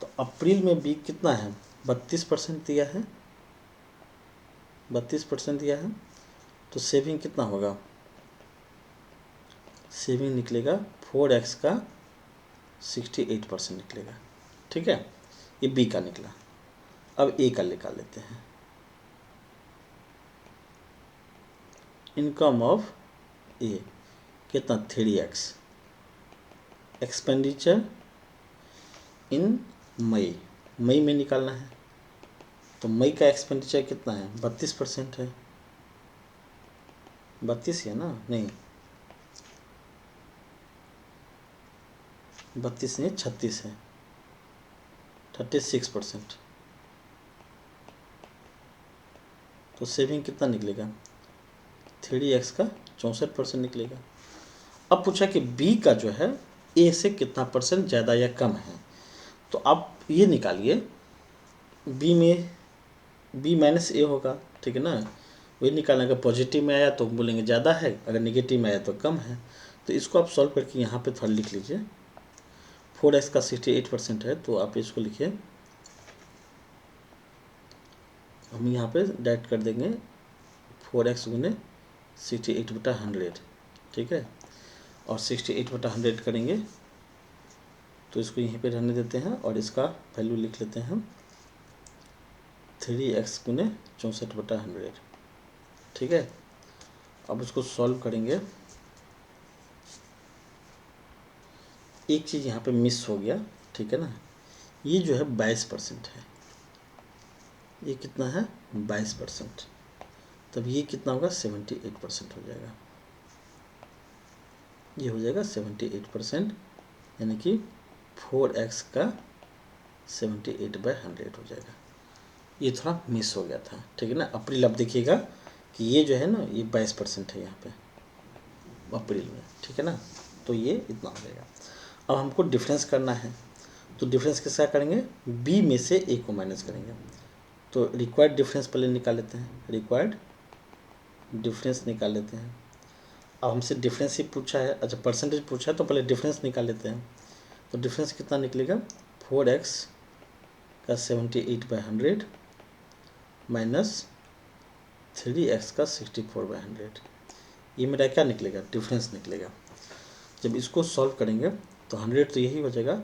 Speaker 1: तो अप्रैल में बी कितना है, 32% दिया है, 32% दिया है। तो सेविंग कितना होगा, सेविंग निकलेगा 4x का 68% निकलेगा। ठीक है, ये बी का निकला। अब ए का निकाल लेते हैं, इनकम ऑफ ए कितना, 3x, एक्सपेंडिचर इन मई, मई में निकालना है। तो मई का एक्सपेंडिचर कितना है, 32% है, 32 है ना, नहीं 32 नहीं, 36 है, 36%। तो सेविंग कितना निकलेगा, 3x का 64% निकलेगा। अब पूछा कि बी का जो है ए से कितना परसेंट ज़्यादा या कम है। तो आप ये निकालिए, बी में बी माइनस ए होगा, ठीक है ना, वही निकालना। अगर पॉजिटिव में आया तो बोलेंगे ज़्यादा है, अगर नेगेटिव में आया तो कम है। तो इसको आप सॉल्व करके यहाँ पे थोड़ा लिख लीजिए, 4x का 68% है, तो आप इसको लिखिए, हम यहाँ पे डायरेक्ट कर देंगे 4x गुने 68/100, ठीक है, और 68/100 करेंगे तो इसको यहीं पे रहने देते हैं और इसका वैल्यू लिख लेते हैं हम 3x गुने 64/100, ठीक है। अब इसको सॉल्व करेंगे, एक चीज़ यहाँ पे मिस हो गया, ठीक है ना, ये जो है 22% है, ये कितना है 22%, तब ये कितना होगा 78% हो जाएगा। ये हो जाएगा 78%, यानी कि 4x का 78/100 हो जाएगा। ये थोड़ा मिस हो गया था, ठीक है ना। अप्रैल अब देखिएगा कि ये जो है ना ये 22% है यहाँ पे अप्रैल में, ठीक है ना। तो ये इतना हो जाएगा। अब हमको डिफरेंस करना है, तो डिफरेंस कैसा करेंगे, बी में से ए को माइनस करेंगे। तो रिक्वायर्ड डिफरेंस पहले निकाल लेते हैं, रिक्वायर्ड डिफरेंस निकाल लेते हैं। अब हमसे डिफरेंस ही पूछा है, अच्छा परसेंटेज पूछा है, तो पहले डिफरेंस निकाल लेते हैं। तो डिफरेंस कितना निकलेगा, 4x का 78/100 माइनस 3x का 64/100, ये मेरा क्या निकलेगा, डिफरेंस निकलेगा। जब इसको सॉल्व करेंगे तो 100 तो यही हो जाएगा,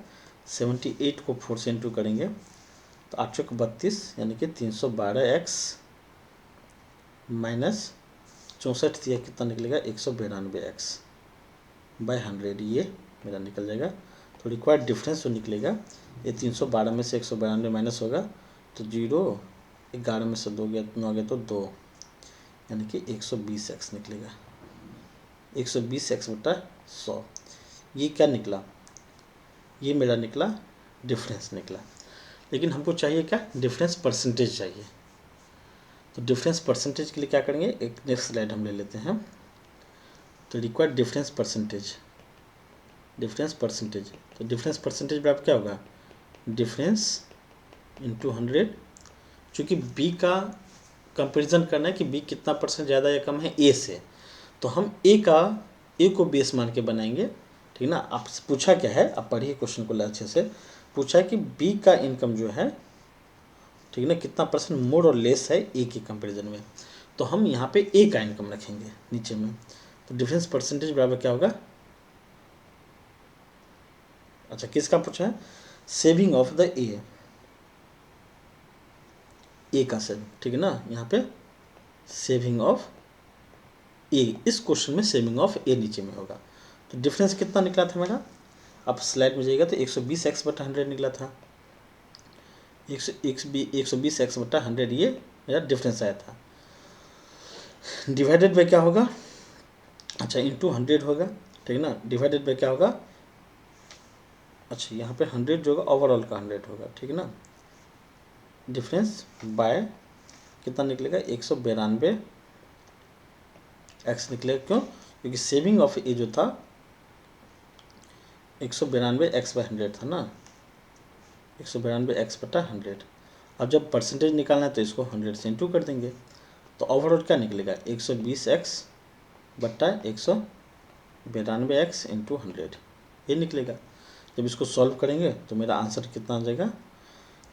Speaker 1: 78 को 4 से इंटू करेंगे तो 8 चौक 32, यानी कि 312x माइनस 64 दिया कितना निकलेगा, 192x/100, ये मेरा निकल जाएगा। तो रिक्वायर्ड डिफरेंस जो निकलेगा, ये 312 में से 192 माइनस होगा तो 0, 11 में से 2 गया 9 गया तो 2, यानी कि 120x निकलेगा, 120x/100। ये क्या निकला, ये मेरा निकला डिफरेंस निकला। लेकिन हमको चाहिए क्या, डिफरेंस परसेंटेज चाहिए। तो डिफरेंस परसेंटेज के लिए क्या करेंगे, एक नेक्स्ट स्लाइड हम ले लेते हैं। तो required difference percentage, difference percentage, तो डिफरेंस परसेंटेज बराबर क्या होगा, डिफरेंस इंटू 100। चूँकि बी का कंपेरिजन करना है कि बी कितना परसेंट ज़्यादा या कम है ए से, तो हम ए को बेस मान के बनाएंगे, ठीक ना। आपसे पूछा क्या है, आप पढ़िए क्वेश्चन को अच्छे से। पूछा है कि बी का इनकम जो है, ठीक ना, कितना परसेंट मोर और लेस है ए के कंपैरिजन में। तो हम यहाँ पे ए का इनकम रखेंगे नीचे में। तो डिफरेंस परसेंटेज बराबर क्या होगा, अच्छा किसका पूछा है, सेविंग ऑफ द ए का सेविंग, ठीक है ना। यहाँ पे सेविंग ऑफ ए, इस क्वेश्चन में सेविंग ऑफ ए नीचे में होगा। तो डिफरेंस कितना निकला था मेरा, आप स्लाइड में जाइएगा तो 120x/100 निकला था, 120x/100 ये मेरा डिफरेंस आया था। डिवाइडेड बाय क्या होगा, अच्छा इंटू 100 होगा, ठीक है ना। डिवाइडेड बाय क्या होगा, अच्छा यहाँ पे 100 जो होगा ओवरऑल का 100 होगा, ठीक है ना। डिफरेंस बाय कितना निकलेगा, 192x निकलेगा। क्यों, क्योंकि सेविंग ऑफ ए जो था 192x/100 था ना, 192x/100। अब जब परसेंटेज निकालना है तो इसको 100 से इंटू कर देंगे, तो ओवरऑल क्या निकलेगा, 120x/192x इंटू 100, ये निकलेगा। जब इसको सॉल्व करेंगे तो मेरा आंसर कितना आ जाएगा,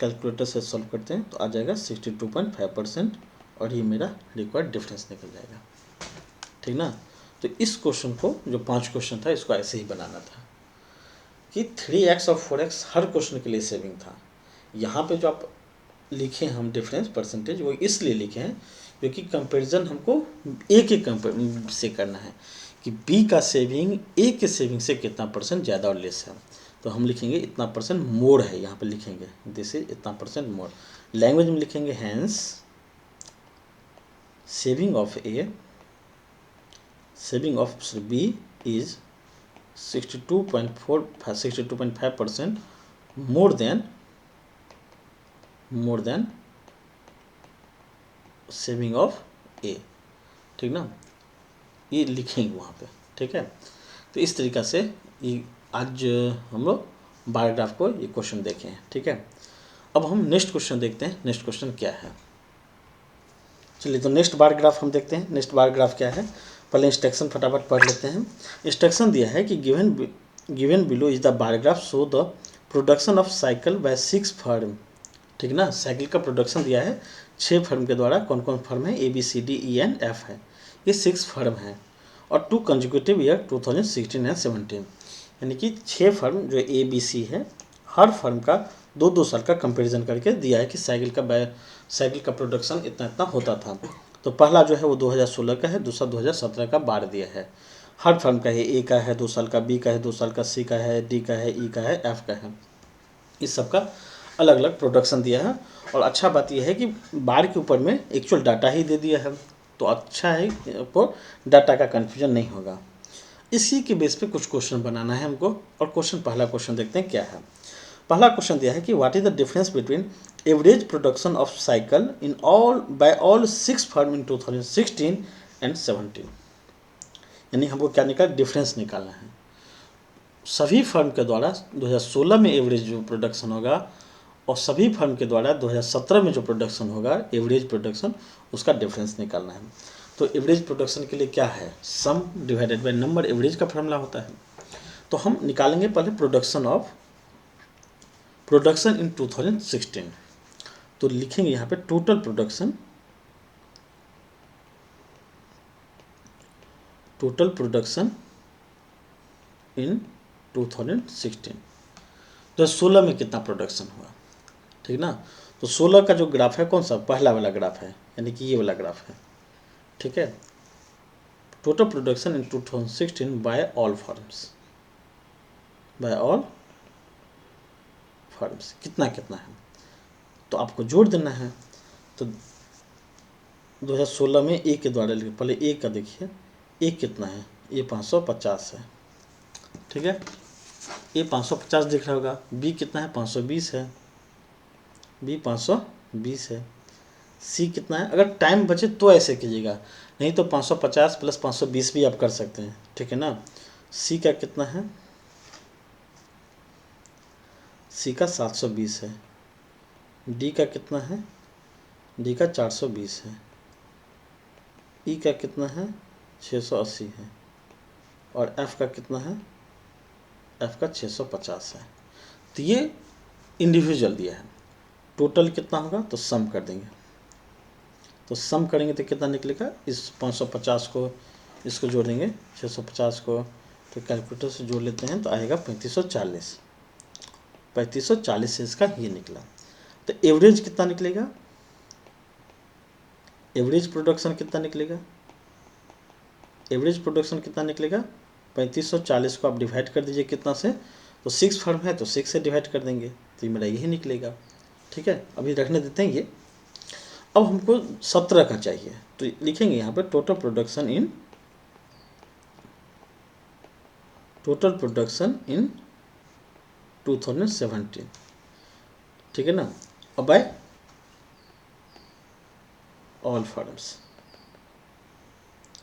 Speaker 1: कैलकुलेटर से सॉल्व करते हैं तो आ जाएगा 62.5%, और ये मेरा रिक्वायर्ड डिफरेंस निकल जाएगा, ठीक ना। तो इस क्वेश्चन को, जो 5 क्वेश्चन था, इसको ऐसे ही बनाना था कि 3x और 4x हर क्वेश्चन के लिए सेविंग था। यहाँ पे जो आप लिखे हम डिफरेंस परसेंटेज, वो इसलिए लिखे हैं क्योंकि कंपैरिजन हमको ए के से करना है कि बी का सेविंग ए के सेविंग से कितना परसेंट ज़्यादा और लेस है। तो हम लिखेंगे इतना परसेंट मोर है, यहाँ पे लिखेंगे दिस इज इतना परसेंट मोर। लैंग्वेज में लिखेंगे hence saving of A, saving of B is 62.5% more than saving of A, ठीक ना। ये लिखेंगे वहाँ पे, ठीक है। तो इस तरीक़ा से ये आज हम लोग बार ग्राफ को ये क्वेश्चन देखे हैं, ठीक है। अब हम नेक्स्ट क्वेश्चन देखते हैं, नेक्स्ट क्वेश्चन क्या है। चलिए तो नेक्स्ट बार ग्राफ हम देखते हैं, नेक्स्ट बार ग्राफ क्या है। पहले इंस्ट्रक्शन फटाफट पढ़ लेते हैं। इंस्ट्रक्शन दिया है कि given below is the bar graph show the production of cycle by 6 firm, ठीक ना। साइकिल का प्रोडक्शन दिया है 6 फर्म के द्वारा। कौन कौन फर्म है, ABCDENF है, ये 6 फर्म है। और 2 कंजिक्यूटिव ईयर 2016 एंड 17, यानी कि 6 फर्म जो ABC है, हर फर्म का 2-2 साल का कंपैरिजन करके दिया है कि साइकिल का प्रोडक्शन इतना इतना होता था। तो पहला जो है वो 2016 का है, दूसरा 2017 का बार दिया है। हर फर्म का है, A का है 2 साल का, B का है 2 साल का, C का है, D का है, E का है, F का है। इस सब का अलग अलग प्रोडक्शन दिया है। और अच्छा बात यह है कि बार के ऊपर में एक्चुअल डाटा ही दे दिया है, तो अच्छा है, आपको डाटा का कन्फ्यूजन नहीं होगा। इसी के बेस पे कुछ क्वेश्चन बनाना है हमको, और पहला क्वेश्चन देखते हैं क्या है। पहला क्वेश्चन दिया है कि what is the difference between average production of cycle in all by all 6 firm in 2016 and 17। यानी हमको क्या निकालना, डिफरेंस निकालना है सभी फर्म के द्वारा 2016 में एवरेज जो प्रोडक्शन होगा और सभी फर्म के द्वारा 2017 में जो प्रोडक्शन होगा एवरेज प्रोडक्शन, उसका डिफरेंस निकालना है। तो एवरेज प्रोडक्शन के लिए क्या है, सम डिवाइडेड बाय नंबर, एवरेज का फॉर्मूला होता है। तो हम निकालेंगे पहले प्रोडक्शन इन 2016। तो लिखेंगे यहाँ पे टोटल प्रोडक्शन इन 2016। तो 16 में कितना प्रोडक्शन हुआ, ठीक ना। तो 16 का जो ग्राफ है कौन सा, पहला वाला ग्राफ है, यानी कि ये वाला ग्राफ है, ठीक है। Total production in 2016 by all firms कितना कितना है, तो आपको जोड़ देना है। तो 2016 में ए के द्वारा लिखे, पहले ए का देखिए, ए कितना है, ए 550 है, ठीक है। ए 550 दिख रहा होगा, बी कितना है 520 है, बी 520 है, सी कितना है। अगर टाइम बचे तो ऐसे कीजिएगा, नहीं तो 550 प्लस 520 भी आप कर सकते हैं, ठीक है ना। सी का कितना है, सी का 720 है, डी का कितना है, डी का 420 है, ई का कितना है 680 है, और एफ का कितना है, एफ का 650 है। तो ये इंडिविजुअल दिया है। टोटल कितना होगा तो सम कर देंगे, तो सम करेंगे तो कितना निकलेगा, इस 550 को इसको जोड़ेंगे 650 को, तो कैलकुलेटर से जोड़ लेते हैं तो आएगा 3540 से इसका ये निकला। तो एवरेज कितना निकलेगा, एवरेज प्रोडक्शन कितना निकलेगा, एवरेज प्रोडक्शन कितना निकलेगा 3540 को आप डिवाइड कर दीजिए कितना से, तो 6 फर्म है तो 6 से डिवाइड कर देंगे, तो ये मेरा यही निकलेगा, ठीक है। अभी रखने देते हैं ये। अब हमको 17 का चाहिए, तो लिखेंगे यहाँ पे टोटल प्रोडक्शन इन 2017, ठीक है ना। अब बाय ऑल फर्म्स,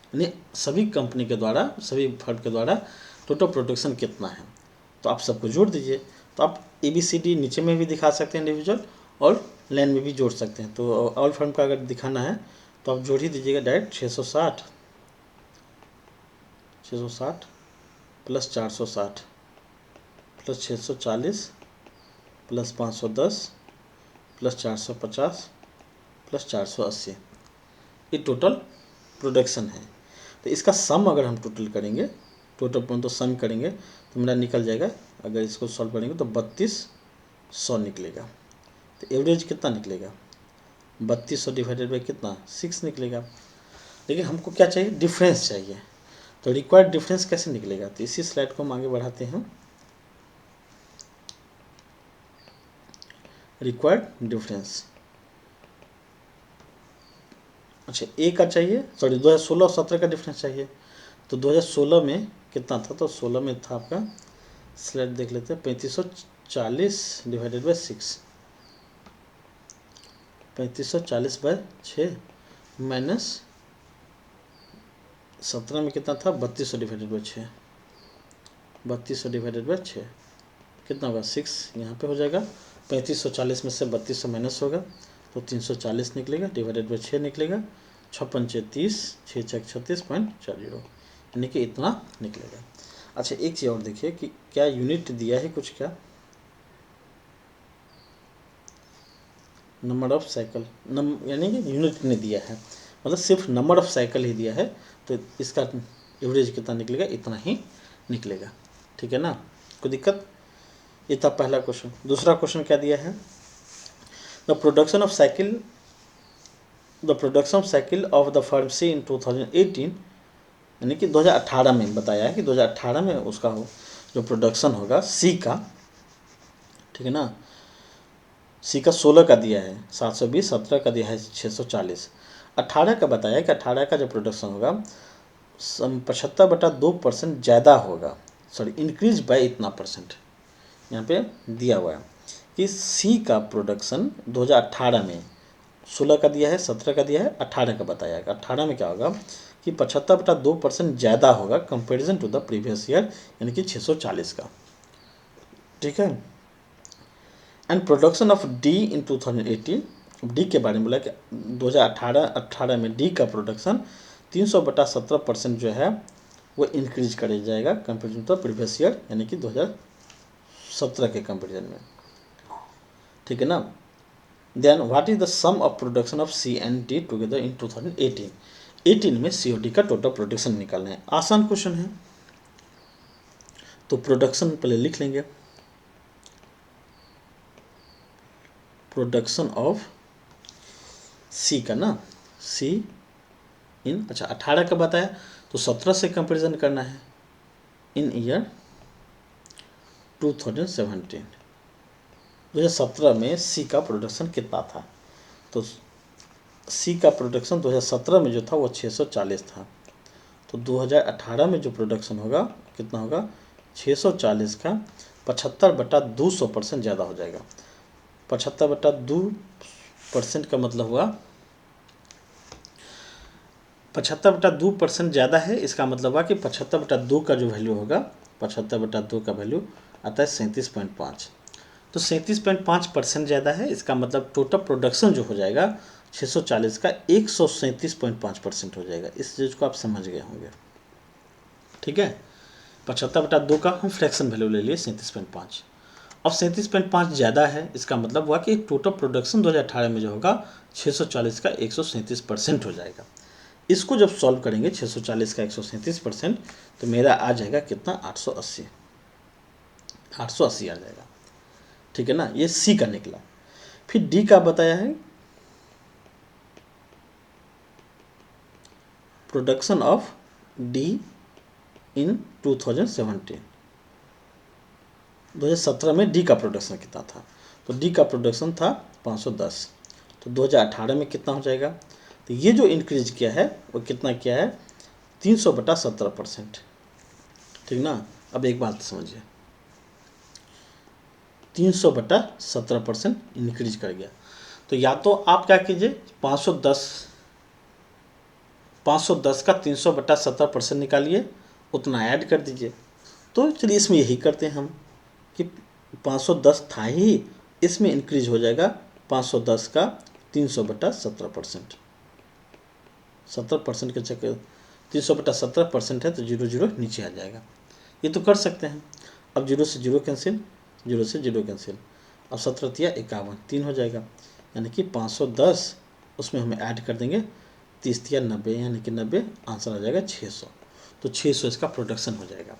Speaker 1: यानी सभी कंपनी के द्वारा, सभी फर्म के द्वारा टोटल प्रोडक्शन कितना है, तो आप सबको जोड़ दीजिए। तो आप ABCD नीचे में भी दिखा सकते हैं इंडिविजुअल, और लाइन में भी जोड़ सकते हैं। तो ऑल फर्म का अगर दिखाना है तो आप जोड़ ही दीजिएगा direct, 660 plus 460 plus 640 plus 510 plus 450 plus 480, ये टोटल प्रोडक्शन है। तो इसका सम अगर हम टोटल करेंगे, तो सम करेंगे तो मेरा निकल जाएगा, अगर इसको सॉल्व करेंगे तो 3200 निकलेगा। तो एवरेज कितना निकलेगा, 3200 डिवाइडेड बाई कितना 6 निकलेगा। लेकिन हमको क्या चाहिए, डिफरेंस चाहिए। तो रिक्वायर्ड डिफरेंस कैसे निकलेगा, तो इसी स्लाइड को हम आगे बढ़ाते हैं। रिक्वायर्ड डिफरेंस, अच्छा ए का चाहिए, सॉरी 2016 और 17 का डिफरेंस चाहिए। तो 2016 में कितना था, तो 16 में था आपका, स्लाइड देख लेते हैं, 3540 डिवाइडेड बाई 6, 3540 बाय 6 माइनस 17 में कितना था, 3200 डिवाइडेड बाई 6, 3200 डिवाइडेड बाई 6 कितना होगा 6, यहाँ पे हो जाएगा। 3540 में से 3200 माइनस होगा तो 340 निकलेगा, डिवाइडेड बाई 6 निकलेगा, 56 30, 6 36.40, यानी कि इतना निकलेगा। अच्छा एक चीज़ और देखिए कि क्या यूनिट दिया है कुछ, क्या नंबर ऑफ साइकिल, यानी कि यूनिट नहीं दिया है, मतलब सिर्फ नंबर ऑफ साइकिल ही दिया है, तो इसका एवरेज कितना निकलेगा, इतना ही निकलेगा, ठीक है ना, कोई दिक्कत। ये था पहला क्वेश्चन। दूसरा क्वेश्चन क्या दिया है, the production of cycle of the firm C in 2018, यानी कि 2018 में बताया है कि 2018 में उसका जो प्रोडक्शन होगा सी का, ठीक है ना। सी का 16 का दिया है 720, 17 का दिया है 640, 18 का बताया कि 18 का जो प्रोडक्शन होगा 75/2% ज़्यादा होगा, सॉरी इंक्रीज बाय इतना परसेंट। यहाँ पे दिया हुआ है कि सी का प्रोडक्शन 2018 में 16 का दिया है, 17 का दिया है, 18 का बताया है। 18 में क्या होगा कि 75/2% ज़्यादा होगा comparison to the previous year, यानी कि 640 का। ठीक है। And production of D in 2018, D के बारे में बोला कि 2018 में डी का प्रोडक्शन 300/17% जो है वो इंक्रीज कर जाएगा कंपेरिजन टू प्रीवियस ईयर, यानी कि 2017 के कंपेरिजन में। ठीक है ना। Then what is the sum of production of C and D together in 2018, 18 में सी और डी का टोटल प्रोडक्शन निकालना है। आसान क्वेश्चन है, तो प्रोडक्शन पहले लिख लेंगे। प्रोडक्शन ऑफ सी का ना, सी इन, अच्छा 18 का बताया तो 17 से कंपैरिजन करना है इन ईयर 2017। 2017 में सी का प्रोडक्शन कितना था, तो सी का प्रोडक्शन 2017 में जो था वो 640 था, तो 2018 में जो प्रोडक्शन होगा कितना होगा, 640 का 75/200% ज़्यादा हो जाएगा। 75/2% का मतलब हुआ 75/2% ज़्यादा है, इसका मतलब हुआ कि 75/2 का जो वैल्यू होगा, 75/2 का वैल्यू आता है 37.5, तो 37.5% ज़्यादा है, इसका मतलब टोटल प्रोडक्शन जो हो जाएगा 640 का 137.5% हो जाएगा। इस चीज़ को आप समझ गए होंगे। ठीक है। 75/2 का हम फ्रैक्शन वैल्यू ले लिए 37.5, अब 37.5 ज़्यादा है, इसका मतलब हुआ कि टोटल प्रोडक्शन 2018 में जो होगा 640 का 137% हो जाएगा। इसको जब सॉल्व करेंगे 640 का 137%, तो मेरा आ जाएगा कितना, 880 आ जाएगा। ठीक है ना, ये सी का निकला। फिर डी का बताया है प्रोडक्शन ऑफ डी इन 2017 में डी का प्रोडक्शन कितना था, तो डी का प्रोडक्शन था 510, तो 2018 में कितना हो जाएगा, तो ये जो इंक्रीज किया है वो कितना किया है, 300/17%। ठीक ना। अब एक बात समझिए, 300/17% इंक्रीज कर गया, तो या तो आप क्या कीजिए 510 का 300/17% निकालिए, उतना ऐड कर दीजिए। तो चलिए इसमें यही करते हैं हम कि 510 था ही, इसमें इंक्रीज हो जाएगा 510 का 300/17%, 70% के चक्कर 300/17% है, तो 0 नीचे आ जाएगा। ये तो कर सकते हैं। अब 0 से 0 कैंसिल, 0 से 0 कैंसिल, अब 17 तिया 51, 3 हो जाएगा, यानी कि 510 उसमें हम ऐड कर देंगे 30 तिया 90, यानी कि 90, आंसर आ जाएगा 600, तो 600 इसका प्रोडक्शन हो जाएगा।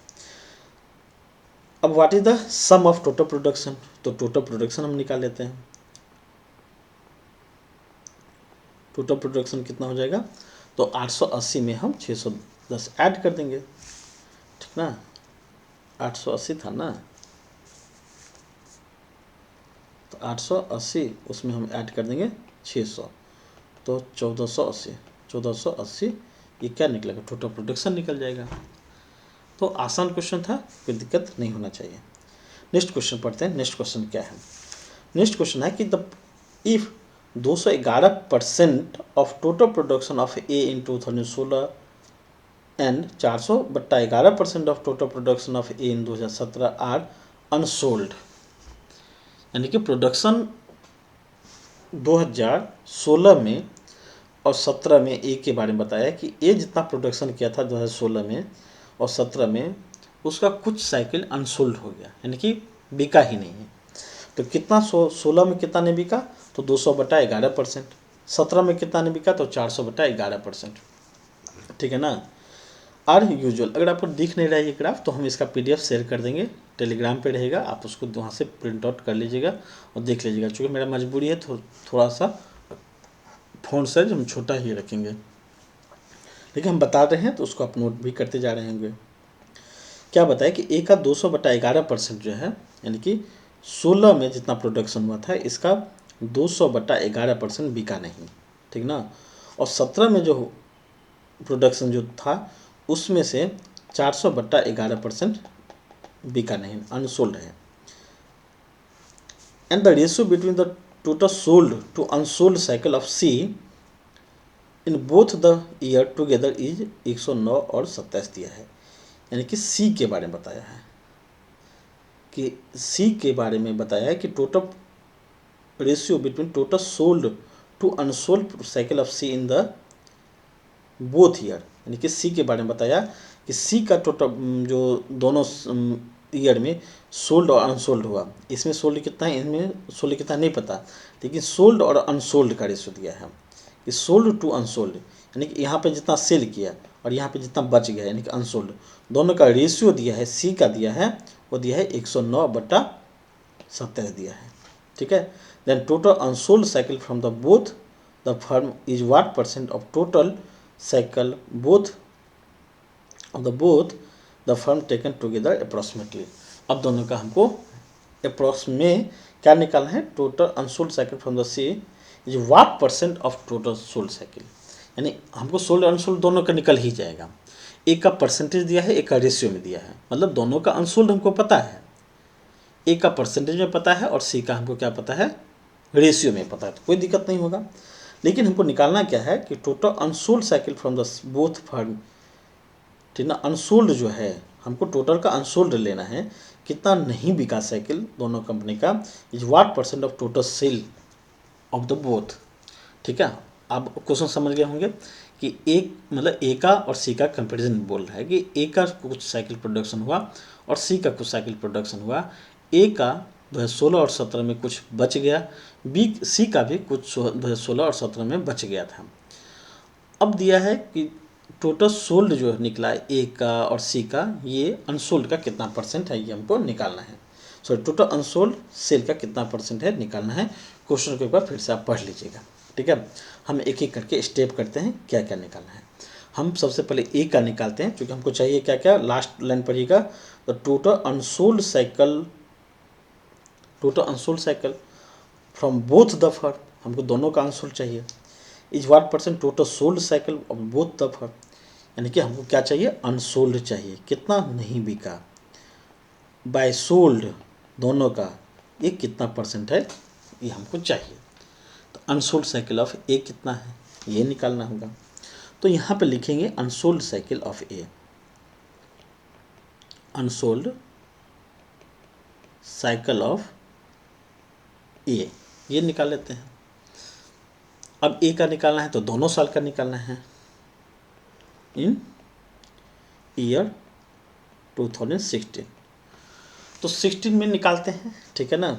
Speaker 1: अब what is the sum of total production, तो टोटल प्रोडक्शन हम निकाल लेते हैं। टोटल प्रोडक्शन कितना हो जाएगा, तो 880 में हम 610 ऐड कर देंगे। ठीक ना, 880 था ना, तो 880 उसमें हम ऐड कर देंगे 600, तो 1480 ये क्या निकलेगा, टोटल प्रोडक्शन निकल जाएगा। तो आसान क्वेश्चन था, कोई दिक्कत नहीं होना चाहिए। नेक्स्ट क्वेश्चन पढ़ते हैं। नेक्स्ट क्वेश्चन क्या है, नेक्स्ट क्वेश्चन है कि the if 211% of total production of A in 2016 and 400/11% of total production of A in 2017 are unsold, यानी कि प्रोडक्शन 2016 में और 17 में ए के बारे में बताया कि ए जितना प्रोडक्शन किया था 2016 में और 17 में, उसका कुछ साइकिल अनसोल्ड हो गया, यानी कि बिका ही नहीं है। तो कितना 16 में कितना नहीं बिका, तो 200/11%, 17 में कितना नहीं बिका, तो 400/11%। ठीक है ना। आर यूजुअल, अगर आपको दिख नहीं रहा है ये ग्राफ, तो हम इसका PDF शेयर कर देंगे, टेलीग्राम पे रहेगा, आप उसको वहाँ से प्रिंट आउट कर लीजिएगा और देख लीजिएगा। चूँकि मेरा मजबूरी है, थोड़ा सा फ़ॉन्ट साइज हम छोटा ही रखेंगे, लेकिन हम बता रहे हैं तो उसको आप नोट भी करते जा रहे होंगे। क्या बताया कि ए का 200/11% जो है, यानी कि 16 में जितना प्रोडक्शन हुआ था इसका 200/11% बिका नहीं। ठीक ना। और 17 में जो प्रोडक्शन जो था उसमें से 400/11% बिका नहीं, अनसोल्ड है। And the ratio between the total sold to unsold cycle of C in both the year together is 109 और 27 दिया है। यानी कि सी के बारे में बताया है, कि सी के बारे में बताया है कि total ratio between total sold to unsold cycle of C in the both year. यानी कि सी के बारे में बताया कि सी का टोटल जो दोनों ईयर में सोल्ड और अनसोल्ड हुआ, इसमें सोल्ड कितना है, इसमें सोल्ड कितना नहीं पता, लेकिन सोल्ड और अनसोल्ड का रेशियो दिया है कि सोल्ड टू अनसोल्ड, यानी कि यहाँ पे जितना सेल किया और यहाँ पे जितना बच गया, यानी कि अनसोल्ड, दोनों का रेशियो दिया है, सी का दिया है, वो दिया है 109/27 दिया है। ठीक है। Then total unsold cycle from the both the firm is what percent of total cycle both the firm taken together approximately. अब दोनों का हमको अप्रॉक्स में क्या निकालना है, total unsold cycle from the C is what percent of total sold cycle. यानी हमको सोल्ड अनसोल्ड दोनों का निकल ही जाएगा। एक का परसेंटेज दिया है, एक का रेशियो में दिया है, मतलब दोनों का अनसोल्ड हमको पता है, एक का परसेंटेज में पता है और सी का हमको क्या पता है, रेशियो में पता है, तो कोई दिक्कत नहीं होगा। लेकिन हमको निकालना क्या है कि total unsold cycle from the both firm, ठीक ना, अनसोल्ड जो है हमको टोटल का अनसोल्ड लेना है, कितना नहीं बिका साइकिल दोनों कंपनी का, is what percent of total sale of the both. ठीक है। आप क्वेश्चन समझ गए होंगे कि एक मतलब ए का और सी का कंपैरिजन बोल रहा है कि ए का कुछ साइकिल प्रोडक्शन हुआ और सी का कुछ साइकिल प्रोडक्शन हुआ, ए का 2016 और 17 में कुछ बच गया, बी सी का भी कुछ 2016 और 17 में बच गया था। अब दिया है कि टोटल सोल्ड जो निकला है ए का और सी का, ये अनसोल्ड का कितना परसेंट है, ये हमको निकालना है। सॉरी, टोटल अनसोल्ड सेल का कितना परसेंट है निकालना है। क्वेश्चन के ऊपर फिर से आप पढ़ लीजिएगा। ठीक है। हम एक एक करके स्टेप करते हैं क्या क्या निकालना है। हम सबसे पहले ए का निकालते हैं, क्योंकि हमको चाहिए क्या क्या, लास्ट लाइन पढ़िएगा, तो total unsold cycle from both the firm, हमको दोनों का अनसोल्ड चाहिए, is what percent total sold cycle of both the firm, यानी कि हमको क्या चाहिए, अनसोल्ड चाहिए, कितना नहीं बिका, बाय सोल्ड दोनों का ये कितना परसेंट है, ये हमको चाहिए। तो अनसोल्ड साइकिल ऑफ ए कितना है, ये निकालना होगा। तो यहाँ पे लिखेंगे unsold cycle of A, unsold cycle of A, ये निकाल लेते हैं। अब ए का निकालना है तो दोनों साल का निकालना है, इन ईयर 2016। तो 16 में निकालते हैं, ठीक है ना।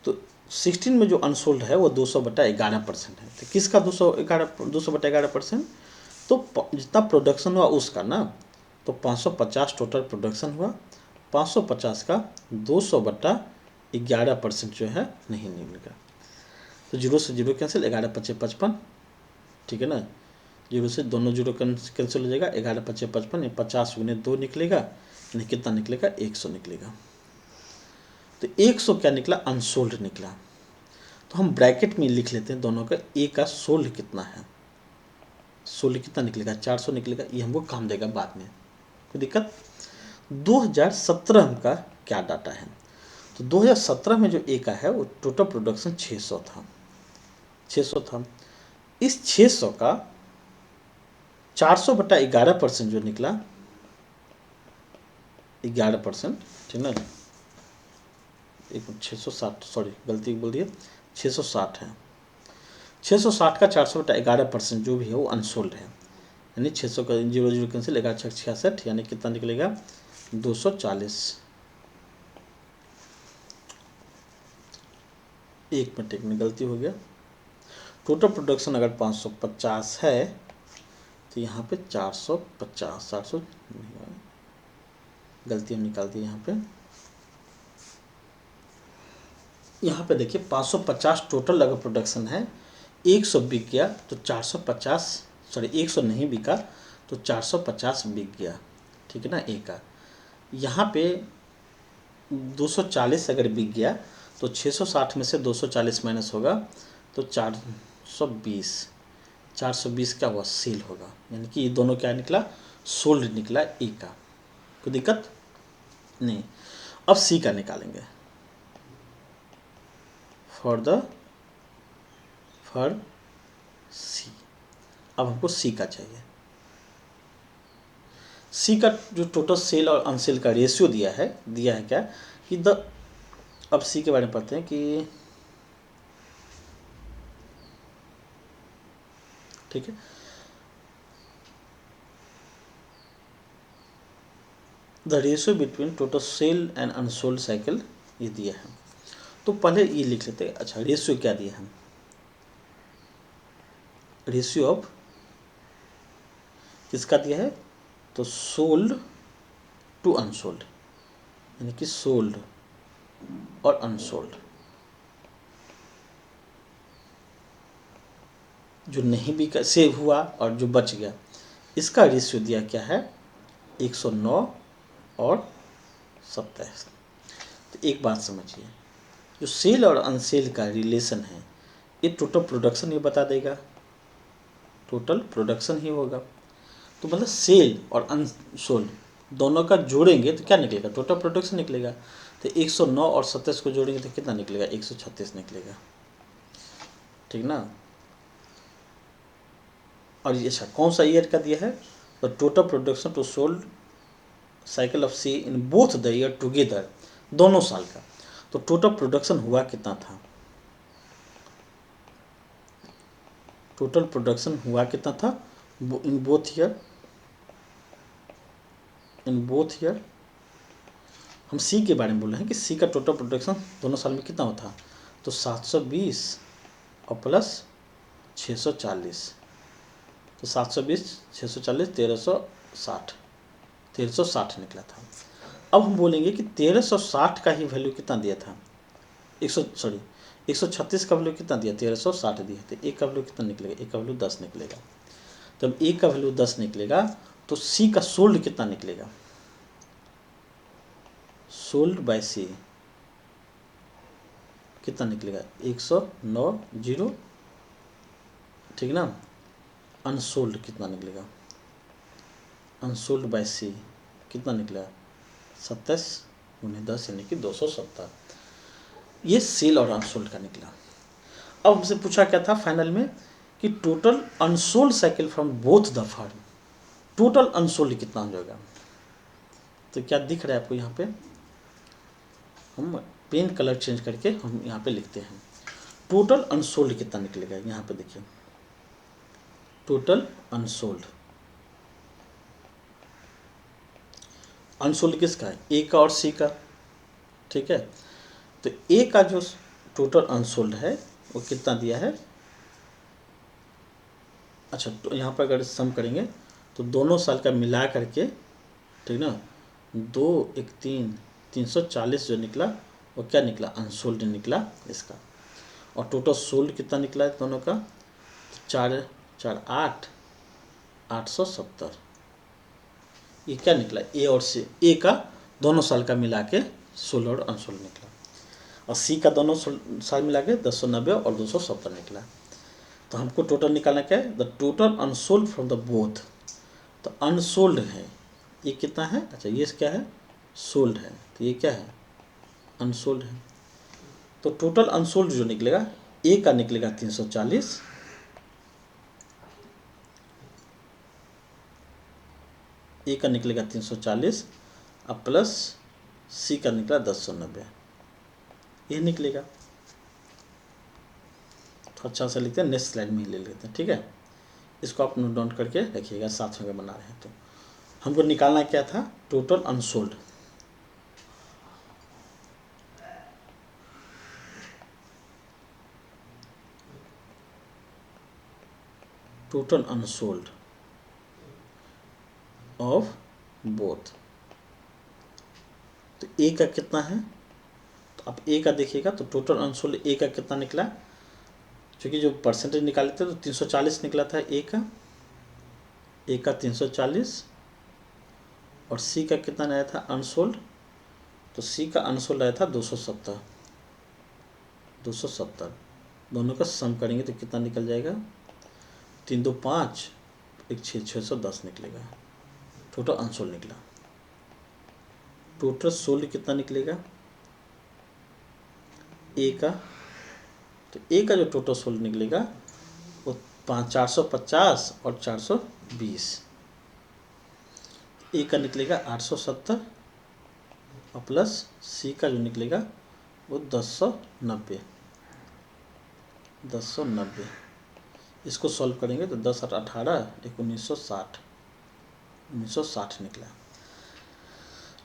Speaker 1: तो 16 में जो अनसोल्ड है वो 200/11% है। तो किसका 200/11%, तो जितना प्रोडक्शन हुआ उसका ना, तो 550 टोटल प्रोडक्शन हुआ, 550 का 200/11% जो है नहीं निकलेगा। तो 0 से 0 कैंसिल, 11×5 = 55, ठीक है ना। 0 से दोनों 0 कैंसिल हो जाएगा, 11×5 = 55, ये 50 × 2 निकलेगा, यानी कितना निकलेगा, 100 निकलेगा। तो 100 क्या निकला, अनसोल्ड निकला। तो हम ब्रैकेट में लिख लेते हैं दोनों का, ए का सोल्ड कितना है, सोल्ड कितना निकलेगा, 400 निकलेगा, ये हमको काम देगा बाद में, कोई दिक्कत। 2017 का क्या डाटा है, तो 2017 में जो ए का है वो टोटल प्रोडक्शन 600 था, 600 था। इस 600 का 400/11% जो निकला, 11%, ठीक ना, 660, सॉरी गलती बोल दिया, 660 है। 660 का 400/11% जो भी है वो अनसोल्ड है, यानी 600 का 0 कैंसिल, 11×6 = 66, यानी कितना निकलेगा, 240। एक मिनट, एक में गलती हो गया। टोटल प्रोडक्शन अगर 550 है तो यहाँ पे 450, 400 गलती हम निकाल दी यहाँ पे देखिए 550 टोटल अगर प्रोडक्शन है, 100 बिक गया तो 450, सॉरी 100 नहीं बिका तो 450 बिक गया, ठीक है ना, ए का। यहाँ पे 240 अगर बिक गया तो 660 में से 240 माइनस होगा तो 420 क्या हुआ, सेल होगा, यानी कि ये दोनों क्या निकला, सोल्ड निकला ए का, कोई दिक्कत नहीं। अब सी का निकालेंगे, फॉर सी। अब हमको सी का चाहिए। सी का जो टोटल सेल और अनसेल का रेशियो दिया है क्या कि अब सी के बारे में पढ़ते हैं कि ठीक है, the ratio between total sale and unsold cycle ये दिया है। तो पहले ये लिख लेते हैं। अच्छा, रेशियो क्या दिया है? रेशियो ऑफ किसका दिया है? तो सोल्ड टू अनसोल्ड, यानी कि सोल्ड और अनसोल्ड, जो नहीं भी सेव हुआ और जो बच गया, इसका रेशियो दिया क्या है? 109 और 27। तो एक बात समझिए, जो सेल और अनसेल का रिलेशन है ये टोटल प्रोडक्शन ही बता देगा, टोटल प्रोडक्शन ही होगा। तो मतलब सेल और अनसोल्ड दोनों का जोड़ेंगे तो क्या निकलेगा? टोटल प्रोडक्शन निकलेगा। तो 109 और 27 को जोड़ेंगे तो कितना निकलेगा? 136 निकलेगा, ठीक ना। और ये अच्छा कौन सा ईयर का दिया है? तो total production to sold cycle of C in both the year together, दोनों साल का। तो टोटल प्रोडक्शन हुआ कितना था? टोटल प्रोडक्शन हुआ कितना था इन बोथ ईयर? हम सी के बारे में बोल रहे हैं कि सी का टोटल प्रोडक्शन दोनों साल में कितना होता? तो 720 और प्लस 640, तो 720 640 1360 निकला था। अब हम बोलेंगे कि 1360 का ही वैल्यू कितना दिया था? 136 का वैल्यू कितना दिया? 1360 दिया। तो एक का वैल्यू कितना निकलेगा? एक का वैल्यू 10 निकलेगा। तब एक का वैल्यू 10 निकलेगा तो सी का सोल्ड कितना निकलेगा? सोल्ड बाय सी कितना निकलेगा? 109 ठीक ना। अनसोल्ड कितना निकलेगा? अनसोल्ड बाय सी कितना निकलेगा? 27 × 10 यानी कि 270। ये सेल और अनसोल्ड का निकला। अब हमसे पूछा क्या था फाइनल में कि total unsold cycle from both the firm, total unsold कितना हो जाएगा? तो क्या दिख रहा है आपको यहाँ पे? हम पेन कलर चेंज करके हम यहाँ पे लिखते हैं। टोटल अनसोल्ड कितना निकलेगा? यहाँ पे देखिए, टोटल अनसोल्ड, अनसोल्ड किसका है? ए का और सी का, ठीक है। तो ए का जो टोटल अनसोल्ड है वो कितना दिया है? अच्छा, तो यहाँ पर अगर सम करेंगे तो दोनों साल का मिला करके, ठीक ना, 2 1 3 340 जो निकला वो क्या निकला? अनसोल्ड निकला इसका। और टोटल सोल्ड कितना निकला है दोनों का? 4 4 8 870। ये क्या निकला? ए और सी, ए का दोनों साल का मिला के सोल्ड और अनसोल्ड निकला, और सी का दोनों साल मिला के 1090 और 270 निकला। तो हमको टोटल निकालना क्या है? The total unsold from the both. तो अनसोल्ड है ये कितना है? अच्छा, ये क्या है? सोल्ड है। तो ये क्या है? अनसोल्ड है। तो टोटल अनसोल्ड जो निकलेगा, ए का निकलेगा 340, ए का निकलेगा 340 और प्लस सी का निकला 1090, ये निकलेगा। तो अच्छा सा लिखते हैं, नेक्स्ट स्लाइड में ही ले लेते हैं, ठीक है। इसको आप नोट डाउन करके रखिएगा, साथ में बना रहे हैं। तो हमको निकालना क्या था? Total unsold. Total unsold of both. तो ए का कितना है? तो आप ए का देखिएगा तो टोटल अनसोल्ड ए का कितना निकला? क्योंकि जो परसेंटेज निकाले थे तो 340 निकला था ए का 340, और सी का कितना आया था अनसोल्ड? तो सी का अनसोल्ड आया था 270। दोनों का सम करेंगे तो कितना निकल जाएगा? 3 2 5 1 6 610 निकलेगा। टोटल अनसोल्ड निकला। टोटल सोल्ड कितना निकलेगा ए का, तो ए का जो टोटल सोल्ड निकलेगा वो 450 और 420, ए का निकलेगा 870 और प्लस सी का जो निकलेगा वो 1090। इसको सॉल्व करेंगे तो 10 और 18 1960 निकला।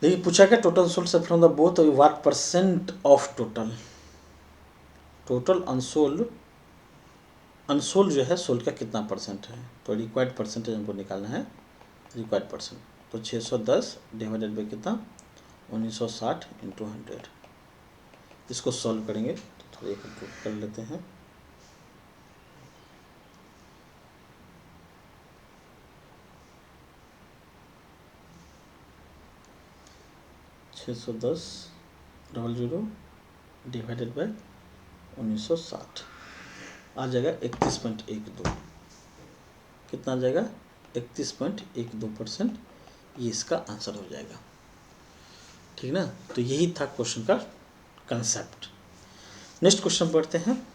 Speaker 1: लेकिन पूछा क्या टोटल सोल्ड से from the both what percent of total unsold जो है सोल्ड का कितना परसेंट है, तो रिक्वायर्ड परसेंटेज हमको निकालना है, रिक्वायर्ड परसेंट। तो 610 डिवाइडेड बाई कितना 1960 इंटू 100। इसको सॉल्व करेंगे तो थोड़ा एक कर लेते हैं। $610 डिवाइडेड बाई 1960 आ जाएगा 31.12। कितना आ जाएगा 31.12%। ये इसका आंसर हो जाएगा, ठीक ना। तो यही था क्वेश्चन का कंसेप्ट। नेक्स्ट क्वेश्चन पढ़ते हैं।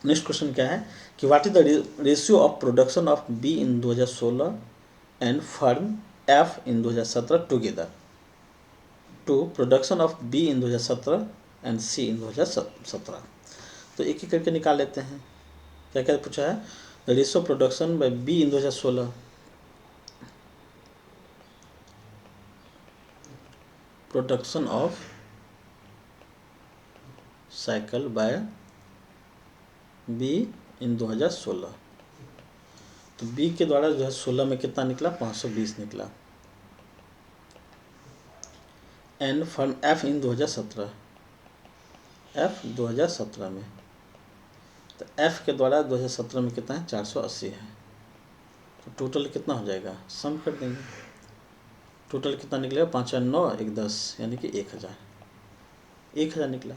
Speaker 1: नेक्स्ट क्वेश्चन क्या है कि what is the ratio of production of B in 2016 and firm F in 2017 together to production of B in 2017 and C in 2017। तो एक एक करके निकाल लेते हैं। क्या क्या पूछा है, the ratio production by B in 2016, production of cycle by B in 2016। तो बी के द्वारा जो है 16 में कितना निकला 520 निकला। And firm F in 2017, F 2017 में, तो एफ के द्वारा 2017 में कितना है 480 है। तो टोटल कितना हो जाएगा, सम कर देंगे। टोटल कितना निकलेगा 5 9 1 10 यानी कि 1000 निकला।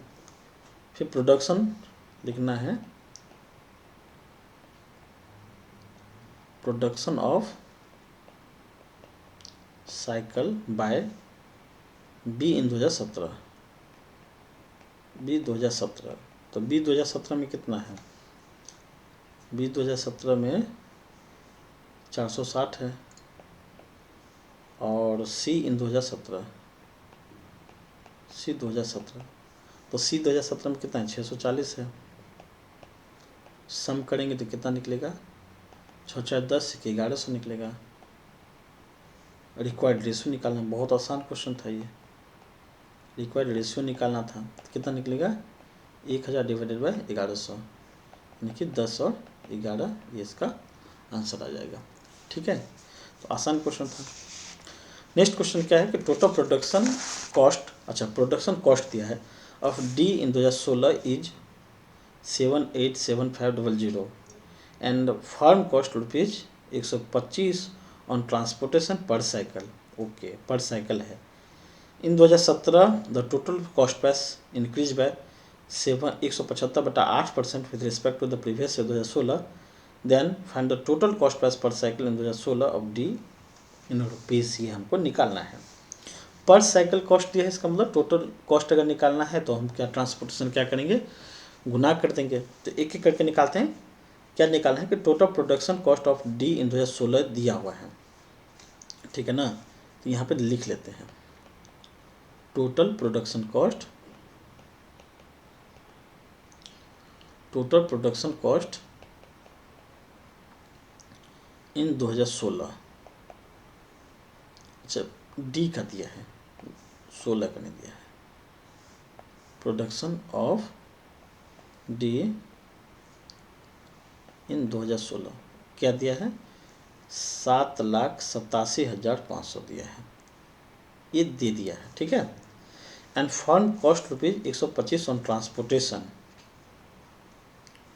Speaker 1: फिर प्रोडक्शन लिखना है, production of cycle by B in 2017, B 2017। तो बी 2017 में कितना है, बी 2017 में 460 है और सी इन 2017, सी 2017, तो सी 2017 में कितना है 640 है। सम करेंगे तो कितना निकलेगा 6 4 10 के 1100 निकलेगा। रिक्वायर्ड रेशियो निकालना बहुत आसान क्वेश्चन था ये, रिक्वायर्ड रेशियो निकालना था। तो कितना निकलेगा 1000 डिवाइडेड बाई 1100 यानी कि 10 और 11, ये इसका आंसर आ जाएगा, ठीक है। तो आसान क्वेश्चन था। नेक्स्ट क्वेश्चन क्या है कि टोटल प्रोडक्शन कॉस्ट, अच्छा प्रोडक्शन कॉस्ट दिया है of D in 2016 is 787500 and firm cost rupees 125 on transportation per cycle. Okay, per cycle है। In 2017 the total cost price increase by 175/8% with respect to the previous year 2016। Then find the total cost price per cycle in 2016 of D in rupees. ये हमको निकालना है। पर cycle cost दिया है, इसका मतलब टोटल कॉस्ट अगर निकालना है तो हम क्या ट्रांसपोर्टेशन क्या करेंगे, गुना कर देंगे। तो एक एक करके निकालते हैं। क्या निकालना है कि total production cost of D in 2016 दिया हुआ है, ठीक है ना। तो यहाँ पे लिख लेते हैं total production cost, total production cost in 2016। अच्छा, डी का दिया है 16 का नहीं दिया है। प्रोडक्शन ऑफ डी इन 2016 क्या दिया है 7,87,500 दिया है, ये दे दिया है, ठीक है। And firm cost rupees 125 on transportation,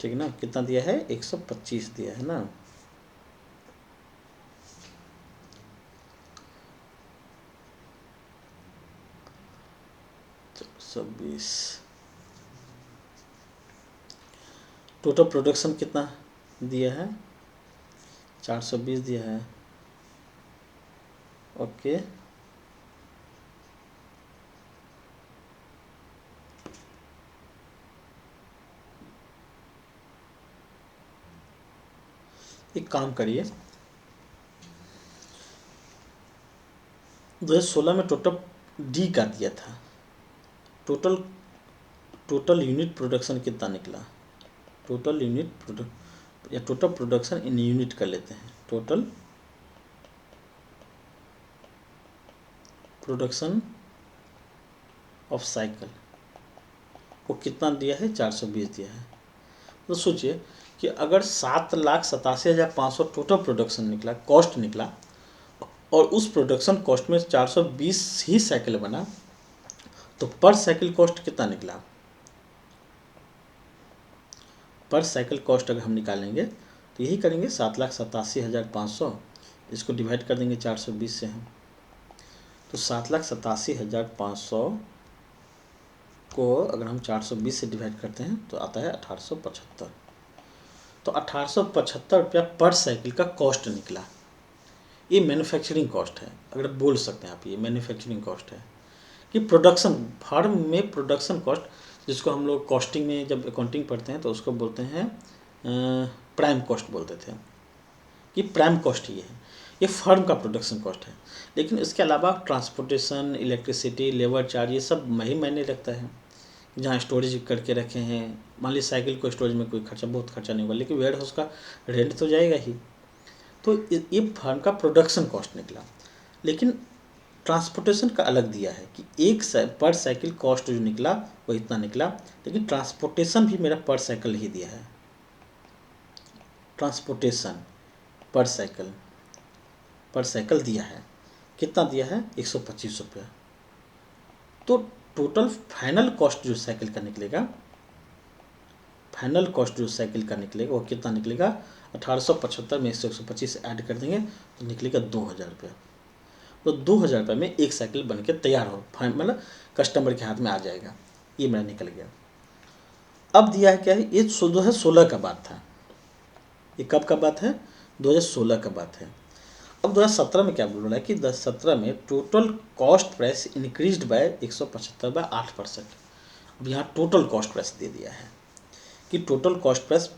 Speaker 1: ठीक है ना। कितना दिया है 125 दिया है ना। तो 26 टोटल प्रोडक्शन कितना दिया है 420 दिया है ओके, एक काम करिए, 2016 में टोटल डी का दिया था, टोटल टोटल यूनिट प्रोडक्शन कितना निकला, टोटल यूनिट प्रोडक्ट या टोटल प्रोडक्शन इन यूनिट कर लेते हैं, टोटल प्रोडक्शन ऑफ साइकिल वो कितना दिया है, 420 दिया है। तो सोचिए कि अगर 7,87,500 टोटल प्रोडक्शन निकला, कॉस्ट निकला, और उस प्रोडक्शन कॉस्ट में 420 ही साइकिल बना, तो पर साइकिल कॉस्ट कितना निकला, पर साइकिल कॉस्ट अगर हम निकालेंगे तो यही करेंगे 7,87,500, इसको डिवाइड कर देंगे 420 से हम, तो 7,87,500 को अगर हम 420 से डिवाइड करते हैं तो आता है 1875। तो 1875 रुपया पर साइकिल का कॉस्ट निकला। ये मैन्युफैक्चरिंग कॉस्ट है, अगर बोल सकते हैं आप, ये मैन्युफैक्चरिंग कॉस्ट है कि प्रोडक्शन फर्म में प्रोडक्शन कॉस्ट, जिसको हम लोग कॉस्टिंग में जब अकाउंटिंग पढ़ते हैं तो उसको बोलते हैं प्राइम कॉस्ट बोलते थे, कि प्राइम कॉस्ट ये है, ये फर्म का प्रोडक्शन कॉस्ट है। लेकिन इसके अलावा ट्रांसपोर्टेशन, इलेक्ट्रिसिटी, लेबर चार्ज, ये सब ही मायने रखता है। जहाँ स्टोरेज करके रखे हैं, मान लीजिए साइकिल को स्टोरेज में कोई खर्चा, बहुत खर्चा नहीं होगा, लेकिन वेयर हाउस का रेंट तो जाएगा ही। तो ये फर्म का प्रोडक्शन कॉस्ट निकला। लेकिन ट्रांसपोर्टेशन का अलग दिया है कि एक पर साइकिल कॉस्ट जो निकला वो इतना निकला, लेकिन ट्रांसपोर्टेशन भी मेरा पर साइकिल ही दिया है। ट्रांसपोर्टेशन पर साइकिल दिया है, कितना दिया है, 125 रुपया। तो टोटल फाइनल कॉस्ट जो साइकिल का निकलेगा, फाइनल कॉस्ट जो साइकिल का निकलेगा वो कितना निकलेगा, 1875 में 125 ऐड कर देंगे तो निकलेगा 2,000 रुपया। तो 2,000 रुपये में एक साइकिल बन के तैयार हो, मतलब कस्टमर के हाथ में आ जाएगा। ये मेरा निकल गया। अब दिया है क्या है, ये 2016 का बात था, ये कब का बात है, 2016 का बात है। अब 2017 में क्या बोल रहा है कि 2017 में total cost price increased by 175 by 8%। अब यहाँ टोटल कॉस्ट प्राइस दे दिया है कि टोटल कॉस्ट प्राइस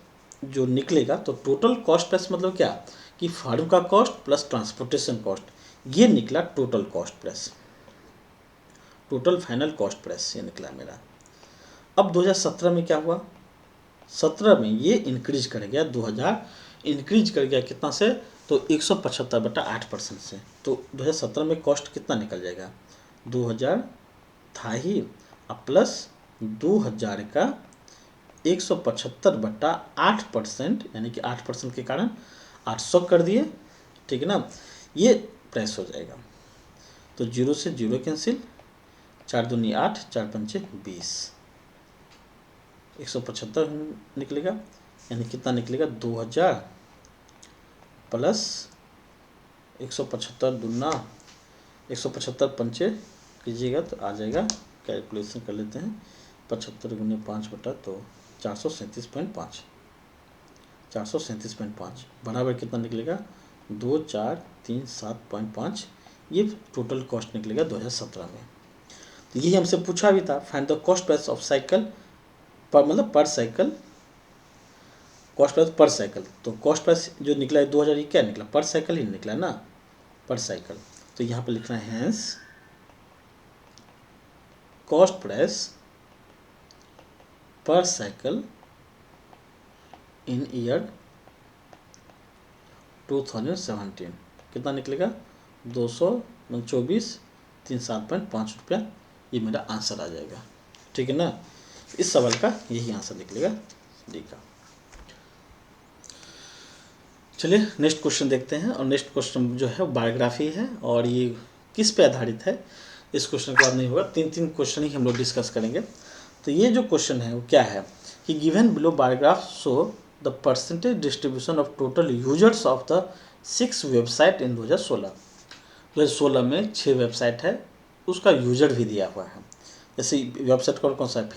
Speaker 1: जो निकलेगा, तो टोटल कॉस्ट प्राइस मतलब क्या कि फर्म का कॉस्ट प्लस ट्रांसपोर्टेशन कॉस्ट, ये निकला total cost price, total final cost price ये निकला मेरा। अब 2017 में क्या हुआ, 17 में ये इंक्रीज कर गया, 2000 इंक्रीज कर गया कितना से, तो 175/8% से। तो 2017 में कॉस्ट कितना निकल जाएगा, 2000 था ही, अब प्लस 2000 का 175/8%, यानी कि 8% के कारण 800 कर दिए, ठीक है ना, ये प्राइस हो जाएगा। तो 0 से 0 कैंसिल, 4 दूनी 8, 4 पंचे 20, 175 निकलेगा, यानी कितना निकलेगा, 2000 प्लस 175 दूना 175 पंचे कीजिएगा तो आ जाएगा, कैलकुलेशन कर लेते हैं, 75 गुने 5 बटा तो 437.5, 437.5 बराबर कितना निकलेगा, 2437.5। ये टोटल कॉस्ट निकलेगा 2017 में। तो यही हमसे पूछा भी था, find the cost price of cycle पर, मतलब पर cycle, cost price per cycle. तो कॉस्ट प्राइस जो निकला है 2000, ये क्या निकला, पर साइकिल ही निकला ना, पर साइकिल। तो यहाँ पर लिखना है hence cost price per cycle इन ईयर 2017 कितना निकलेगा, 224,307.5 रुपया। ये मेरा आंसर आ जाएगा, ठीक है ना। इस सवाल का यही आंसर निकलेगा डी का। चलिए नेक्स्ट क्वेश्चन देखते हैं। और नेक्स्ट क्वेश्चन जो है बायोग्राफी है, और ये किस पे आधारित है, इस क्वेश्चन के बाद नहीं होगा, 3 क्वेश्चन ही हम लोग डिस्कस करेंगे। तो ये जो क्वेश्चन है वो क्या है कि given below bar graph shows the percentage distribution of total users of the 6 website in 2016 में 6 वेबसाइट है, उसका यूजर भी दिया हुआ है। जैसे वेबसाइट कौन सा है,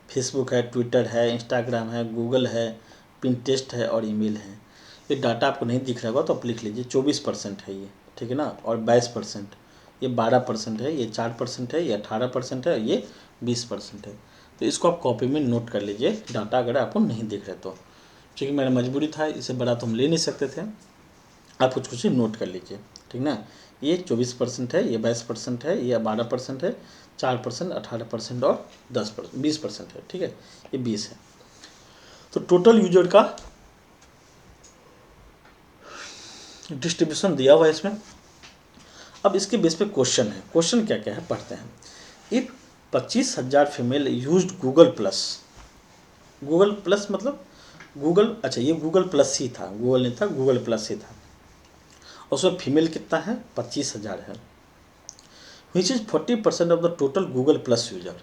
Speaker 1: फेसबुक है, ट्विटर है, इंस्टाग्राम है, गूगल है, पिंटेस्ट है और ईमेल है। ये डाटा आपको नहीं दिख रहा होगा तो आप लिख लीजिए, 24% है ये, ठीक है ना, और 22%, ये 12% है, ये 4% है, ये 18% है, ये 20% है। तो इसको आप कॉपी में नोट कर लीजिए डाटा, अगर आपको नहीं दिख रहे तो, क्योंकि मेरा मजबूरी था, इससे बड़ा तो हम ले नहीं सकते थे, आप कुछ कुछ नोट कर लीजिए, ठीक ना। ये 24% है, ये 22% है, ये 12% है, 4%, 18% और 10%, 20% है, ठीक है, ये 20 है। तो टोटल यूजर का डिस्ट्रीब्यूशन दिया हुआ है इसमें। अब इसके बेस पे क्वेश्चन है, क्वेश्चन क्या क्या है पढ़ते हैं। If 25,000 female used Google plus, Google plus मतलब गूगल, अच्छा ये गूगल प्लस ही था, गूगल नहीं था, गूगल प्लस ही था। उसमें फीमेल कितना है, 25,000 है, which is 40% of the total Google plus user.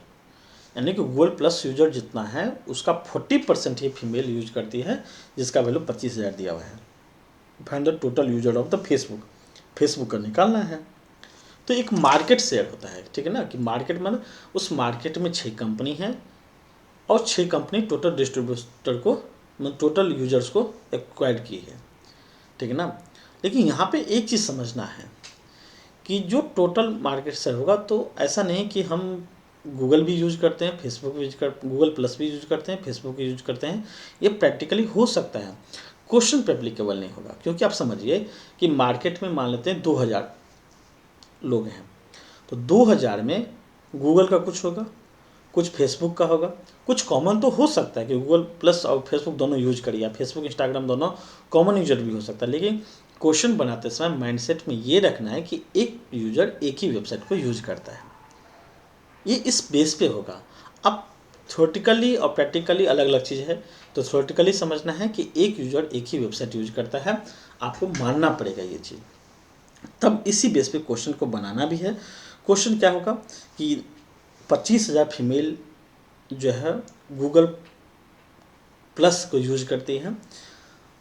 Speaker 1: यानी कि गूगल प्लस यूजर जितना है उसका 40% ही फीमेल यूज करती है, जिसका वैल्यू 25,000 दिया हुआ है। Find the total user of the Facebook, Facebook का निकालना है। तो एक मार्केट शेयर होता है, ठीक है ना, कि मार्केट मतलब उस मार्केट में 6 कंपनी है और 6 कंपनी टोटल डिस्ट्रीब्यूटर को, मतलब टोटल यूजर्स को एक्वायर की है, ठीक है ना। लेकिन यहाँ पे एक चीज़ समझना है कि जो टोटल मार्केट शेयर होगा, तो ऐसा नहीं कि हम गूगल भी यूज करते हैं, फेसबुक भी यूज कर, गूगल प्लस भी यूज करते हैं, फेसबुक भी यूज करते हैं, ये प्रैक्टिकली हो सकता है, क्वेश्चन पे एप्लीकेबल नहीं होगा। क्योंकि आप समझिए कि मार्केट में मान लेते हैं 2000 लोग हैं, तो 2000 में गूगल का कुछ होगा, कुछ फेसबुक का होगा, कुछ कॉमन तो हो सकता है कि गूगल प्लस और फेसबुक दोनों यूज करिए, या फेसबुक इंस्टाग्राम दोनों कॉमन यूजर भी हो सकता है। लेकिन क्वेश्चन बनाते समय माइंडसेट में ये रखना है कि एक यूजर एक ही वेबसाइट को यूज करता है, ये इस बेस पे होगा। अब थ्योरेटिकली और प्रैक्टिकली अलग अलग चीज़ है। तो थ्योरेटिकली समझना है कि एक यूजर एक ही वेबसाइट यूज करता है, आपको मानना पड़ेगा ये चीज़, तब इसी बेस पे क्वेश्चन को बनाना भी है। क्वेश्चन क्या होगा कि 25,000 फीमेल जो है गूगल प्लस को यूज करती हैं,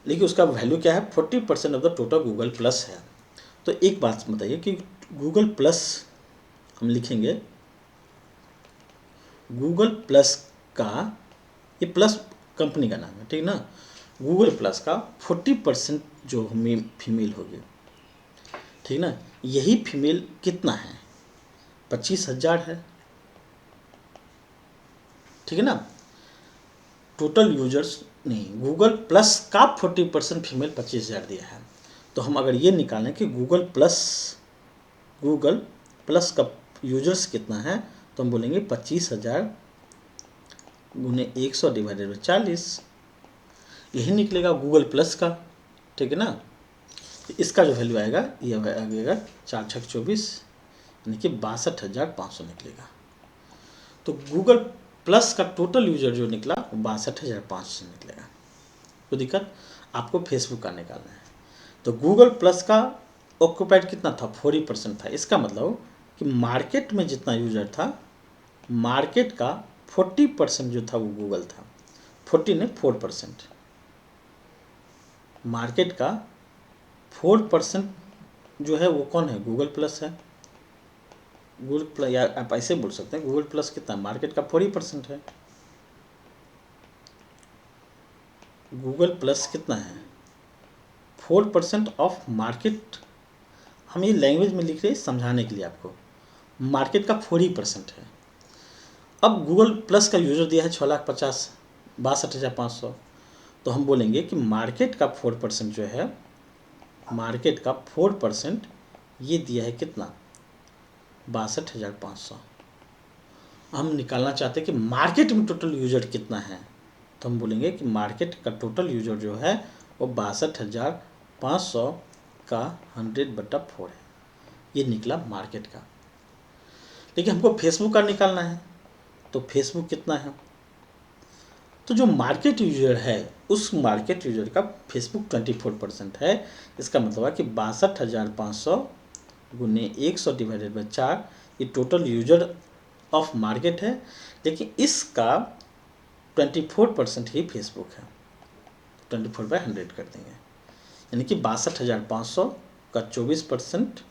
Speaker 1: लेकिन उसका वैल्यू क्या है, 40% of the total Google plus है। तो एक बात बताइए कि गूगल प्लस हम लिखेंगे, गूगल प्लस का, ये प्लस कंपनी का नाम है, ठीक ना, गूगल प्लस का 40% जो हमें फीमेल होगी, ठीक ना, यही फीमेल कितना है, 25,000 है, ठीक है ना। टोटल यूजर्स नहीं, गूगल प्लस का 40% फीमेल 25,000 दिया है। तो हम अगर ये निकालें कि गूगल प्लस का यूजर्स कितना है, तो हम बोलेंगे 25,000 गुने 100 डिवाइडेड बाई 40, यही निकलेगा गूगल प्लस का, ठीक है ना। तो इसका जो वैल्यू आएगा ये आएगा 4 छक 24, यानी कि 62,500 निकलेगा। तो गूगल प्लस का टोटल यूजर जो निकला वो 62,500 निकलेगा। तो दिक्कत आपको फेसबुक का निकालना है। तो गूगल प्लस का ऑक्यूपाइड कितना था, 40% था। इसका मतलब कि मार्केट में जितना यूजर था, मार्केट का 40% जो था वो गूगल था, 40 ने 4%, मार्केट का 4% जो है वो कौन है, गूगल प्लस है। गूगल प्लस, या आप ऐसे बोल सकते हैं गूगल प्लस कितना, मार्केट का 40% है। गूगल प्लस कितना है, 4% ऑफ मार्केट। हम ये लैंग्वेज में लिख रहे हैं समझाने के लिए आपको, मार्केट का 40% है। अब गूगल प्लस का यूजर दिया है 6,50,62,500, तो हम बोलेंगे कि मार्केट का 4% जो है, मार्केट का 4% ये दिया है कितना, 62,500। हम निकालना चाहते हैं कि मार्केट में टोटल यूजर कितना है, तो हम बोलेंगे कि मार्केट का टोटल यूजर जो है वो 62,500 का 100/4 है, ये निकला मार्केट का। लेकिन हमको फेसबुक का निकालना है, तो फेसबुक कितना है, तो जो मार्केट यूजर है उस मार्केट यूजर का फेसबुक 24% है। इसका मतलब है कि 62,500 गुने 100 डिवाइडेड बाई 4, ये टोटल यूजर ऑफ मार्केट है। लेकिन इसका 24% ही फेसबुक है, 24/100 कर देंगे, यानी कि 62,500 का 24%,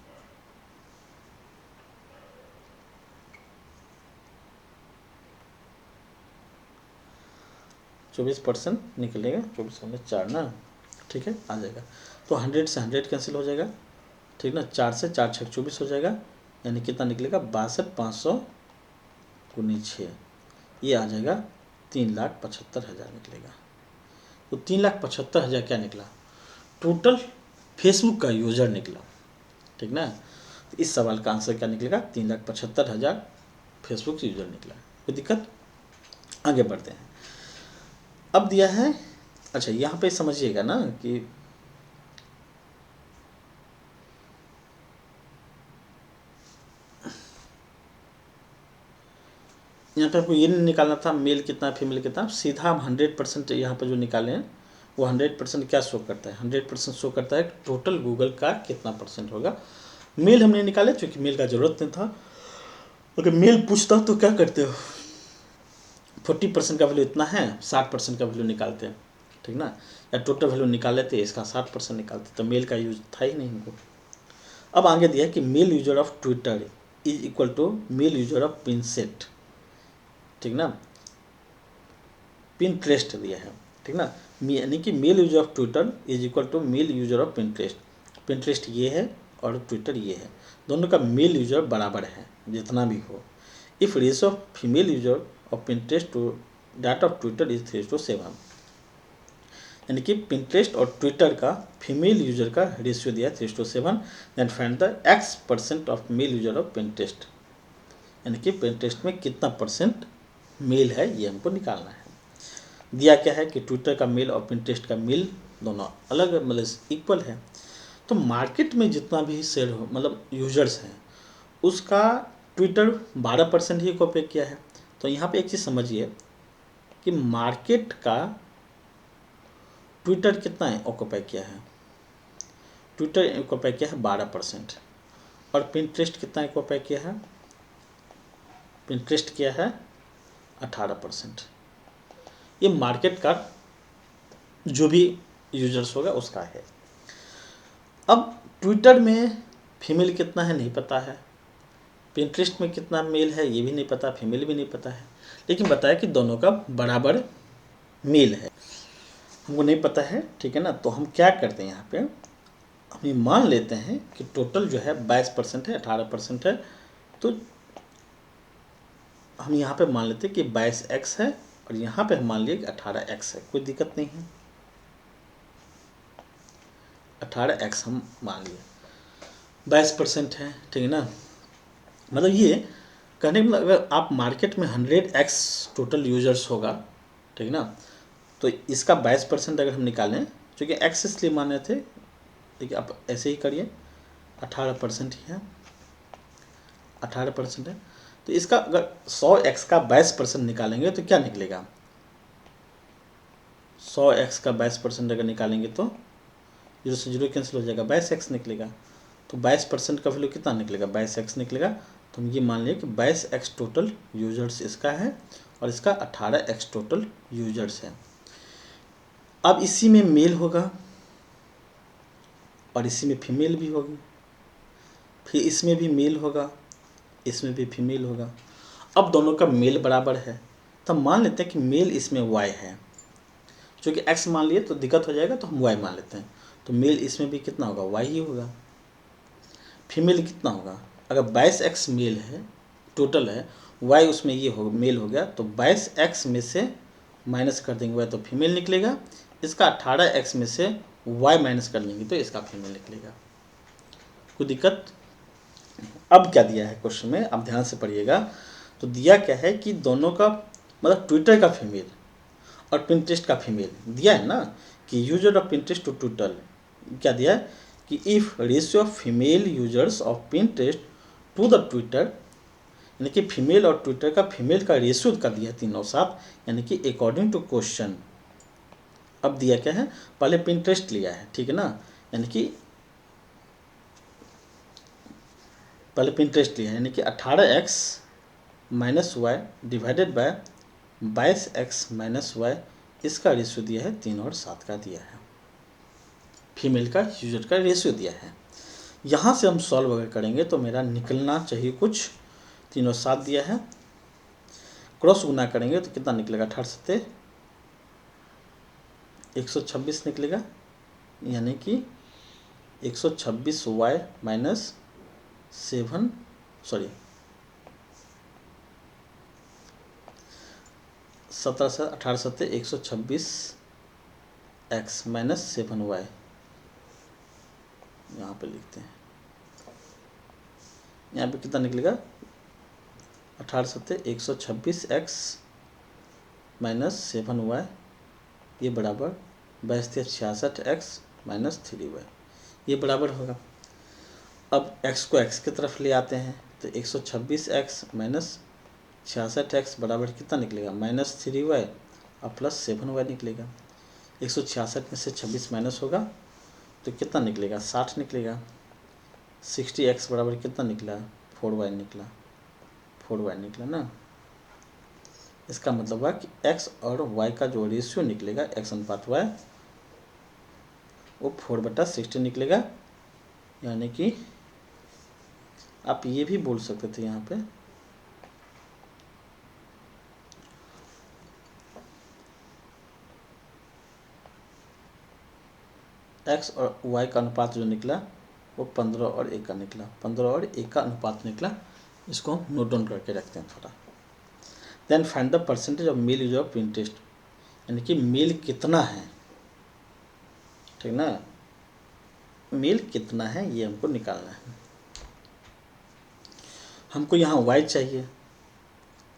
Speaker 1: 24% निकलेगा, 24/4 ना, ठीक है, आ जाएगा। तो 100 से 100 कैंसिल हो जाएगा, ठीक ना, 4 से 4 छः 24 हो जाएगा, यानी कितना निकलेगा 62,500 गुनी 6, ये आ जाएगा 3,75,000 निकलेगा। तो 3,75,000 क्या निकला, टोटल फेसबुक का यूज़र निकला, ठीक ना। तो इस सवाल का आंसर क्या निकलेगा, 3,75,000 फेसबुक यूज़र निकला। कोई दिक्कत, आगे बढ़ते हैं। अब दिया है, अच्छा यहाँ पे समझिएगा ना कि यहाँ पे आपको ये नहीं निकालना था मेल कितना फीमेल कितना, सीधा हम 100% यहाँ पर जो निकाले हैं वो 100% क्या शो करता है, 100% शो करता है टोटल गूगल का कितना परसेंट होगा। मेल हमने निकाले क्योंकि मेल का ज़रूरत नहीं था, अगर मेल पूछता तो क्या करते हो, 40% का वैल्यू इतना है, 60% का वैल्यू निकालते हैं, ठीक ना, या टोटल वैल्यू निकाल लेते इसका 60% निकालते, तो मेल का यूज था ही नहीं हमको। अब आगे दिया कि male user of Twitter is equal to male user of Pinterest, ठीक ना, पिनट्रेस्ट दिया है, ठीक ना, यानी कि male user of Twitter is equal to male user of Pinterest, Pinterest ये है और ट्विटर ये है, दोनों का मेल यूजर बराबर है जितना भी हो। If ratio of female user of Pinterest to data of Twitter is 3:7, यानी कि पिंटरेस्ट और ट्विटर का फीमेल यूजर का रेशियो दिया है 3:7, then find the x% of male user of Pinterest, यानी कि पिंटरेस्ट में कितना परसेंट मेल है ये हमको निकालना है। दिया क्या है कि ट्विटर का मेल और पिंटरेस्ट का मेल दोनों अलग मतलब इक्वल है, तो मार्केट में जितना भी शेयर हो मतलब यूजर्स हैं उसका ट्विटर 12% ही कॉपी किया है। तो यहाँ पे एक चीज़ समझिए कि मार्केट का ट्विटर कितना है ऑक्यूपाई किया है, ट्विटर ऑक्यूपाई किया है 12%, और पिंटरेस्ट कितना ऑक्यूपाई किया है, पिंटरेस्ट किया है 18%। ये मार्केट का जो भी यूजर्स होगा उसका है। अब ट्विटर में फीमेल कितना है नहीं पता है, पिंटरेस्ट में कितना मेल है ये भी नहीं पता, फीमेल भी नहीं पता है, लेकिन बताया कि दोनों का बराबर मेल है, हमको नहीं पता है, ठीक है ना। तो हम क्या करते हैं यहाँ पे, हम ये मान लेते हैं कि टोटल जो है 22% है, 18% है, तो हम यहाँ पे मान लेते हैं कि 22x है और यहाँ पे हम मान लिए कि 18x है, कोई दिक्कत नहीं है, 18x हम मान लिए, 22% है, ठीक है ना। मतलब ये कहने का मतलब अगर आप मार्केट में 100x टोटल यूजर्स होगा, ठीक है ना, तो इसका 22% अगर हम निकालें, क्योंकि x इसलिए माने थे, देखिए आप ऐसे ही करिए, 18% ही है, 18% है, तो इसका अगर 100x का 22% निकालेंगे तो क्या निकलेगा, 100x का 22% अगर निकालेंगे तो 0 से 0 कैंसिल हो जाएगा, 22x निकलेगा। तो 22% का वैल्यू कितना निकलेगा, 22x निकलेगा। तो हम ये मान लिया कि 22x टोटल यूजर्स इसका है और इसका 18x टोटल यूजर्स है। अब इसी में मेल होगा और इसी में फीमेल भी होगी, फिर इसमें भी मेल होगा, इसमें भी फीमेल होगा। अब दोनों का मेल बराबर है, तो मान लेते हैं कि मेल इसमें y है, क्योंकि x मान लिए तो दिक्कत हो जाएगा, तो हम y मान लेते हैं। तो मेल इसमें भी कितना होगा, y ही होगा। फीमेल कितना होगा, अगर 22x मेल है टोटल है, y उसमें ये हो मेल हो गया, तो 22x में से माइनस कर देंगे y तो फीमेल निकलेगा, इसका 18x में से y माइनस कर लेंगे तो इसका फीमेल निकलेगा। कोई दिक्कत। अब क्या दिया है क्वेश्चन में, अब ध्यान से पढ़िएगा। तो दिया क्या है कि दोनों का मतलब ट्विटर का फीमेल और पिंटरेस्ट का फीमेल दिया है ना, कि user of Pinterest to Twitter क्या दिया है कि if ratio of female users of Pinterest to the Twitter, यानी कि फीमेल और ट्विटर का फीमेल का रेशियो का दिया है 3:7, यानी कि अकॉर्डिंग टू क्वेश्चन। अब दिया क्या है, पहले पिंटरेस्ट लिया है, ठीक है ना, यानी कि पहले पिंटरेस्ट लिया है, यानी कि 18x minus y divided by 22x minus y, इसका रेशियो दिया है 3 और 7 का दिया है, फीमेल का यूजर का रेशियो दिया है। यहाँ से हम सॉल्व अगर करेंगे तो मेरा निकलना चाहिए कुछ 3 और 7 दिया है, क्रॉस गुना करेंगे तो कितना निकलेगा, 18 126 निकलेगा, यानी कि 126y माइनस 7 सॉरी 17 से 18 सत्ते 126x माइनस 7y यहाँ पे लिखते हैं। यहाँ पे कितना निकलेगा 18 सत्ते 126x माइनस 7y ये बराबर 6266x माइनस 3y ये बराबर होगा। अब x को x की तरफ ले आते हैं तो 126x माइनस 66x बराबर कितना निकलेगा माइनस 3y और प्लस 7y निकलेगा। 166 में से 26 माइनस होगा तो कितना निकलेगा 60 निकलेगा। 60x बराबर कितना निकला 4y निकला 4y निकला ना। इसका मतलब हुआ कि x और y का जो रेशियो निकलेगा x अनुपात y वो 4/60 निकलेगा। यानी कि आप ये भी बोल सकते थे यहाँ पे x और y का अनुपात जो निकला वो 15 और 1 का निकला। 15 और 1 का अनुपात निकला। इसको हम नोट डाउन करके रखते हैं थोड़ा। Then find the percentage of male user of Pinterest यानी कि मेल कितना है, ठीक ना, मेल कितना है ये हमको निकालना है। हमको यहाँ y चाहिए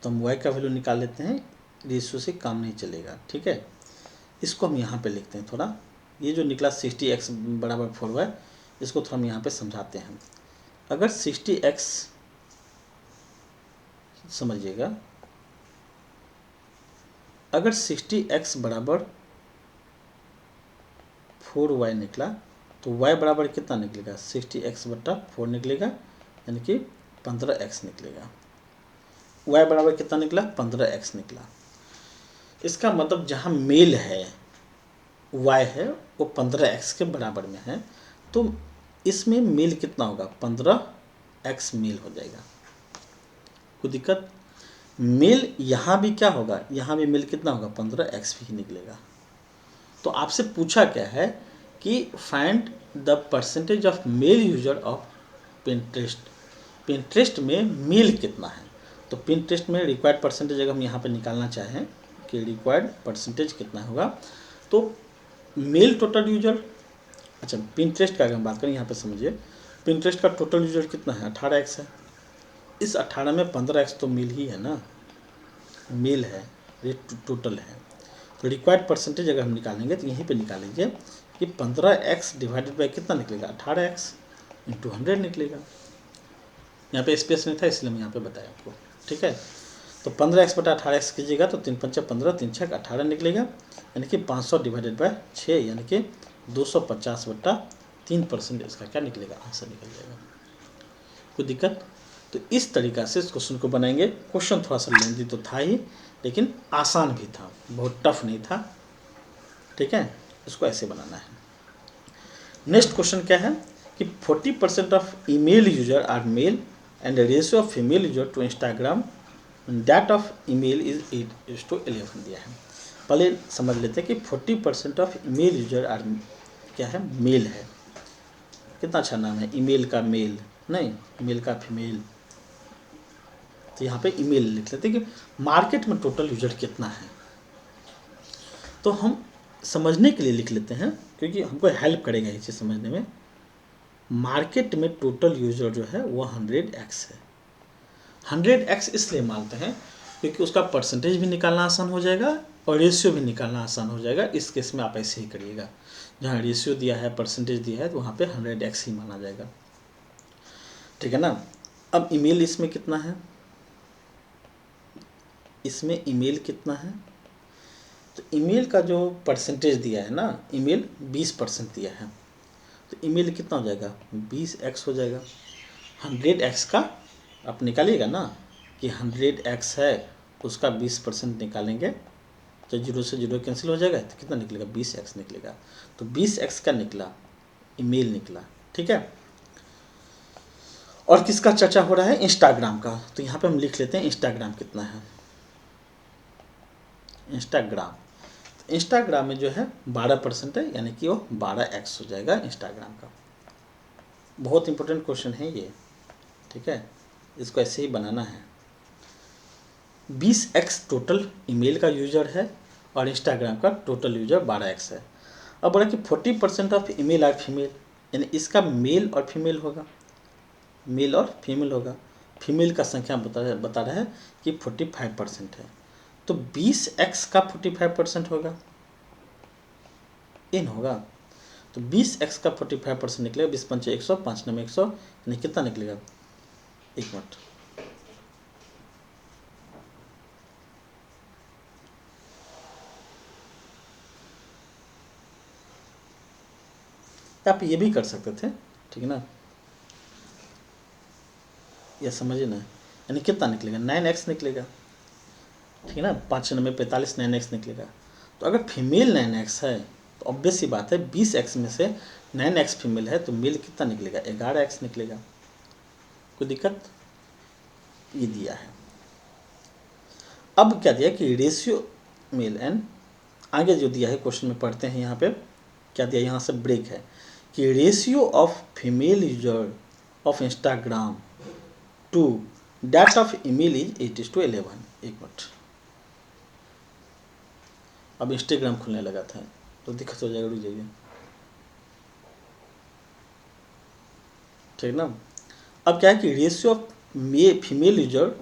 Speaker 1: तो हम y का वैल्यू निकाल लेते हैं। रेशियो से काम नहीं चलेगा, ठीक है। इसको हम यहाँ पे लिखते हैं थोड़ा। ये जो निकला 60x बराबर 4y इसको थोड़ा हम यहाँ पे समझाते हैं। अगर 60x समझिएगा, अगर 60x बराबर 4y निकला तो y बराबर कितना निकलेगा 60x/4 निकलेगा यानी कि 15x निकलेगा। y बराबर कितना निकला 15x निकला। इसका मतलब जहाँ मेल है y है वो 15x के बराबर में है तो इसमें मेल कितना होगा 15x मेल हो जाएगा। कोई दिक्कत? मेल यहाँ भी क्या होगा, यहाँ भी मेल कितना होगा 15x भी निकलेगा। तो आपसे पूछा क्या है कि find the percentage of male user of Pinterest. Pinterest में मेल कितना है तो पिंटरेस्ट में रिक्वायर्ड परसेंटेज अगर हम यहाँ पे निकालना चाहें कि रिक्वायर्ड परसेंटेज कितना होगा तो मेल टोटल यूजर, अच्छा पिंटरेस्ट का अगर हम बात करें यहाँ पे समझिए पिंटरेस्ट का टोटल यूजर कितना है 18x है। इस 18 में 15x तो मेल ही है ना, मेल है, ये टोटल है। तो रिक्वायर्ड परसेंटेज अगर हम निकालेंगे तो यहीं पे निकालेंगे कि 15x डिवाइडेड बाई कितना निकलेगा 18x इंटू 100 निकलेगा। यहाँ पे स्पेस नहीं था इसलिए मैं यहाँ पे बताया आपको, ठीक है। तो 15x/18x कीजिएगा तो 3 पंचे 15 3 छक 18 निकलेगा यानी कि 500 डिवाइडेड बाय 6 यानी कि 250/3% इसका क्या निकलेगा आंसर निकल जाएगा। कोई दिक्कत? तो इस तरीक़ा से इस क्वेश्चन को बनाएंगे। क्वेश्चन थोड़ा सा लेंदी तो था ही लेकिन आसान भी था, बहुत टफ नहीं था, ठीक है। इसको ऐसे बनाना है। नेक्स्ट क्वेश्चन क्या है कि 40% of email user are male and ratio of female user to Instagram that of email is 8:11 दिया है। पहले समझ लेते हैं कि 40% ऑफ ईमेल यूजर आर क्या है मेल है। कितना अच्छा नाम है, ईमेल का मेल नहीं ईमेल का फीमेल। तो यहाँ पे ईमेल लिख लेते हैं कि मार्केट में टोटल यूजर कितना है। तो हम समझने के लिए लिख लेते हैं क्योंकि हमको हेल्प करेगा ये चीज़ समझने में। मार्केट में टोटल यूजर जो है वो 100x है। 100x इसलिए मानते हैं क्योंकि उसका परसेंटेज भी निकालना आसान हो जाएगा और रेशियो भी निकालना आसान हो जाएगा। इस केस में आप ऐसे ही करिएगा, जहाँ रेशियो दिया है परसेंटेज दिया है तो वहाँ पे 100x ही माना जाएगा, ठीक है ना। अब ईमेल इसमें कितना है, इसमें ईमेल कितना है तो ईमेल का जो परसेंटेज दिया है ना, ईमेल 20% दिया है तो ईमेल कितना हो जाएगा 20x हो जाएगा। 100x का आप निकालिएगा ना कि 100x है उसका 20% निकालेंगे तो 0 से 0 कैंसिल हो जाएगा तो कितना निकलेगा 20x निकलेगा। तो 20x का निकला ईमेल निकला, ठीक है। और किसका चर्चा हो रहा है इंस्टाग्राम का। तो यहाँ पे हम लिख लेते हैं इंस्टाग्राम कितना है। इंस्टाग्राम में जो है 12% है यानी कि वो 12x हो जाएगा इंस्टाग्राम का। बहुत इंपॉर्टेंट क्वेश्चन है ये, ठीक है, इसको ऐसे ही बनाना है। 20x टोटल ईमेल का यूजर है और इंस्टाग्राम का टोटल यूजर 12x है। अब बोला कि 40% ऑफ ईमेल आर फीमेल, यानी इसका मेल और फीमेल होगा, मेल और फीमेल होगा। फीमेल का संख्या बता रहा है कि 45% है, तो 20x का 45% होगा, इन होगा। तो 20x का 45% निकलेगा, 20 पंचे 100, 5 नंबर 100, यानी कितना निकलेगा, एक मिनट, आप ये भी कर सकते थे, ठीक है ना, ये समझिए ना, यानी कितना निकलेगा, 9x निकलेगा, ठीक है ना, 5 नंबर 45, 9x निकलेगा। तो अगर फीमेल 9x है तो ऑब्वियस सी बात है 20x में से 9x फीमेल है, तो मेल कितना निकलेगा, 11x निकलेगा। कोई दिक्कत, ये दिया है। अब क्या दिया कि रेशियो मेल एंड, आगे जो दिया है क्वेश्चन में पढ़ते हैं, यहाँ पे क्या दिया, यहाँ से ब्रेक है कि ratio of female user of Instagram to date of email is 8:11। एक मिनट, अब इंस्टाग्राम खुलने लगा था तो दिक्कत हो जाएगा, रुक जाइए, ठीक ना। अब क्या है कि ratio of female user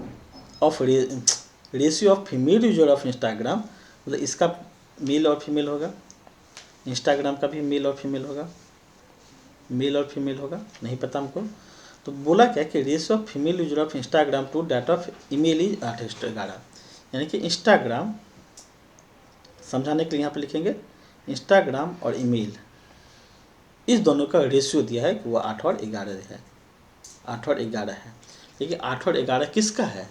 Speaker 1: of ratio of female user of Instagram, मतलब इसका मेल और फीमेल होगा, इंस्टाग्राम का भी मेल और फीमेल होगा, मेल और फीमेल होगा, नहीं पता हमको। तो बोला क्या कि ratio of female user of Instagram to data of email is 8:11, यानी कि इंस्टाग्राम, समझाने के लिए यहाँ पे लिखेंगे इंस्टाग्राम और ईमेल, इस दोनों का रेशियो दिया है कि वो 8 और 11 है, 8 और 11 है। देखिए 8 और 11 किसका है,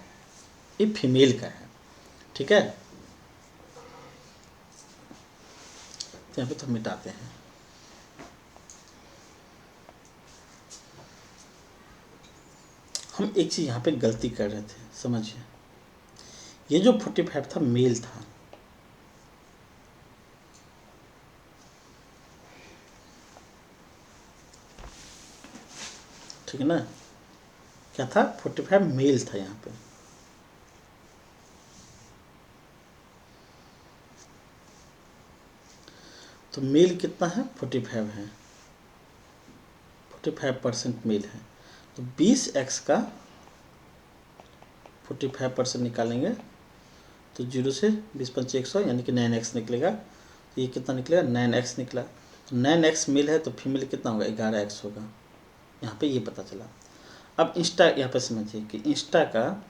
Speaker 1: ये फीमेल का है, ठीक है। यहाँ पे तो मिटाते हैं, हम एक चीज़ यहाँ पे गलती कर रहे थे, समझिए, ये जो 45 था मेल था, ठीक है ना, क्या था, 45 मेल था यहाँ पे, तो मेल कितना है, 45 है, 45% मेल है। तो 20x का 45% निकालेंगे तो 0 से 20 पंचे 100, यानी कि 9x निकलेगा। तो ये कितना निकलेगा, 9x निकला। तो 9x मेल है तो फीमेल कितना होगा, 11x होगा, यहाँ पे ये पता चला। अब इंस्टा, यहाँ पे समझिए कि इंस्टा का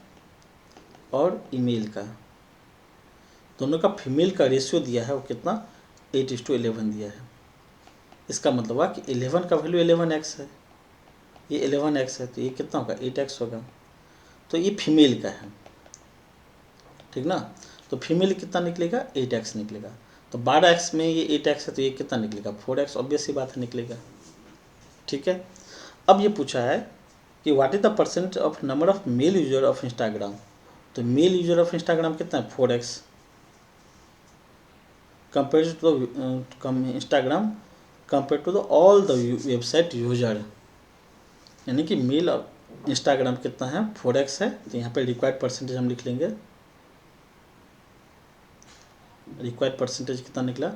Speaker 1: और ईमेल का दोनों का फीमेल का रेशियो दिया है, वो कितना, 8:11 दिया है। इसका मतलब हुआ कि 11 का वैल्यू 11x है, ये 11x है, तो ये कितना होगा, 8x होगा। तो ये फीमेल का है, ठीक ना। तो फीमेल कितना निकलेगा, 8x निकलेगा। तो 12x में ये 8x है, तो ये कितना निकलेगा, 4x, ऑब्वियस सी बात है, निकलेगा, ठीक है। अब ये पूछा है कि what is the percent of number of male user of Instagram, तो मेल यूजर ऑफ इंस्टाग्राम कितना है, 4x, compare to the Instagram compare to the all the website user, यानी कि मेल इंस्टाग्राम कितना है, 4x है। तो यहाँ पे रिक्वायर्ड परसेंटेज हम लिख लेंगे, रिक्वायर्ड परसेंटेज कितना निकला,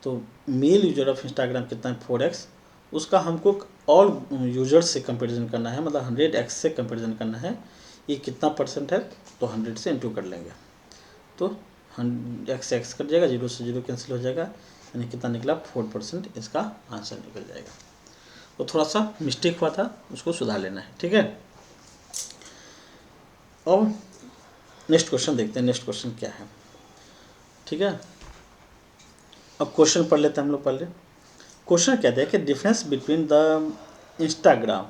Speaker 1: तो मेल यूजर ऑफ इंस्टाग्राम कितना है, 4x, उसका हमको ऑल यूजर्स से कंपेरिजन करना है, मतलब 100x से कंपेरिजन करना है। ये कितना परसेंट है, तो 100 से इंटू कर लेंगे, तो x x कट जाएगा, 0 से 0 कैंसिल हो जाएगा, यानी कितना निकला, 4% इसका आंसर निकल जाएगा। तो थोड़ा सा मिस्टेक हुआ था, उसको सुधार लेना है, ठीक है। और नेक्स्ट क्वेश्चन देखते हैं, नेक्स्ट क्वेश्चन क्या है, ठीक है। अब क्वेश्चन पढ़ लेते हैं हम लोग पहले। क्वेश्चन क्या है कि डिफरेंस बिटवीन द इंस्टाग्राम,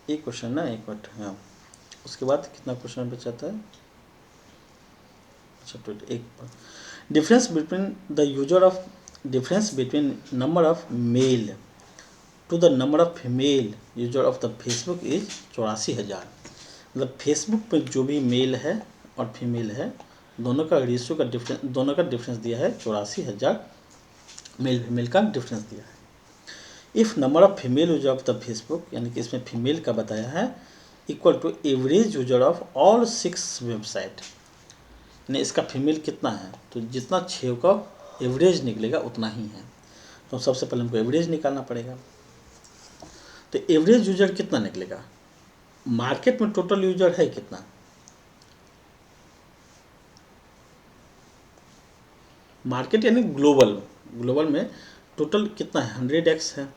Speaker 1: एक क्वेश्चन ना, एक मिनट, हाँ, उसके बाद कितना क्वेश्चन बचा था, अच्छा, एक difference between the user of, difference between number of male to the number of female user of the Facebook is 84,000। मतलब फेसबुक पे जो भी मेल है और फीमेल है, दोनों का रेशियो का डिफरेंस, दोनों का डिफरेंस दिया है 84,000, मेल फीमेल का डिफरेंस दिया है। If number of female user of the Facebook, यानी कि इसमें फीमेल का बताया है, equal to average user of all 6 website, यानी इसका फीमेल कितना है, तो जितना 6 का एवरेज निकलेगा उतना ही है। तो सबसे पहले हमको एवरेज निकालना पड़ेगा। तो एवरेज यूजर कितना निकलेगा, मार्केट में टोटल यूजर है कितना, मार्केट यानी ग्लोबल में टोटल कितना है, 100x है,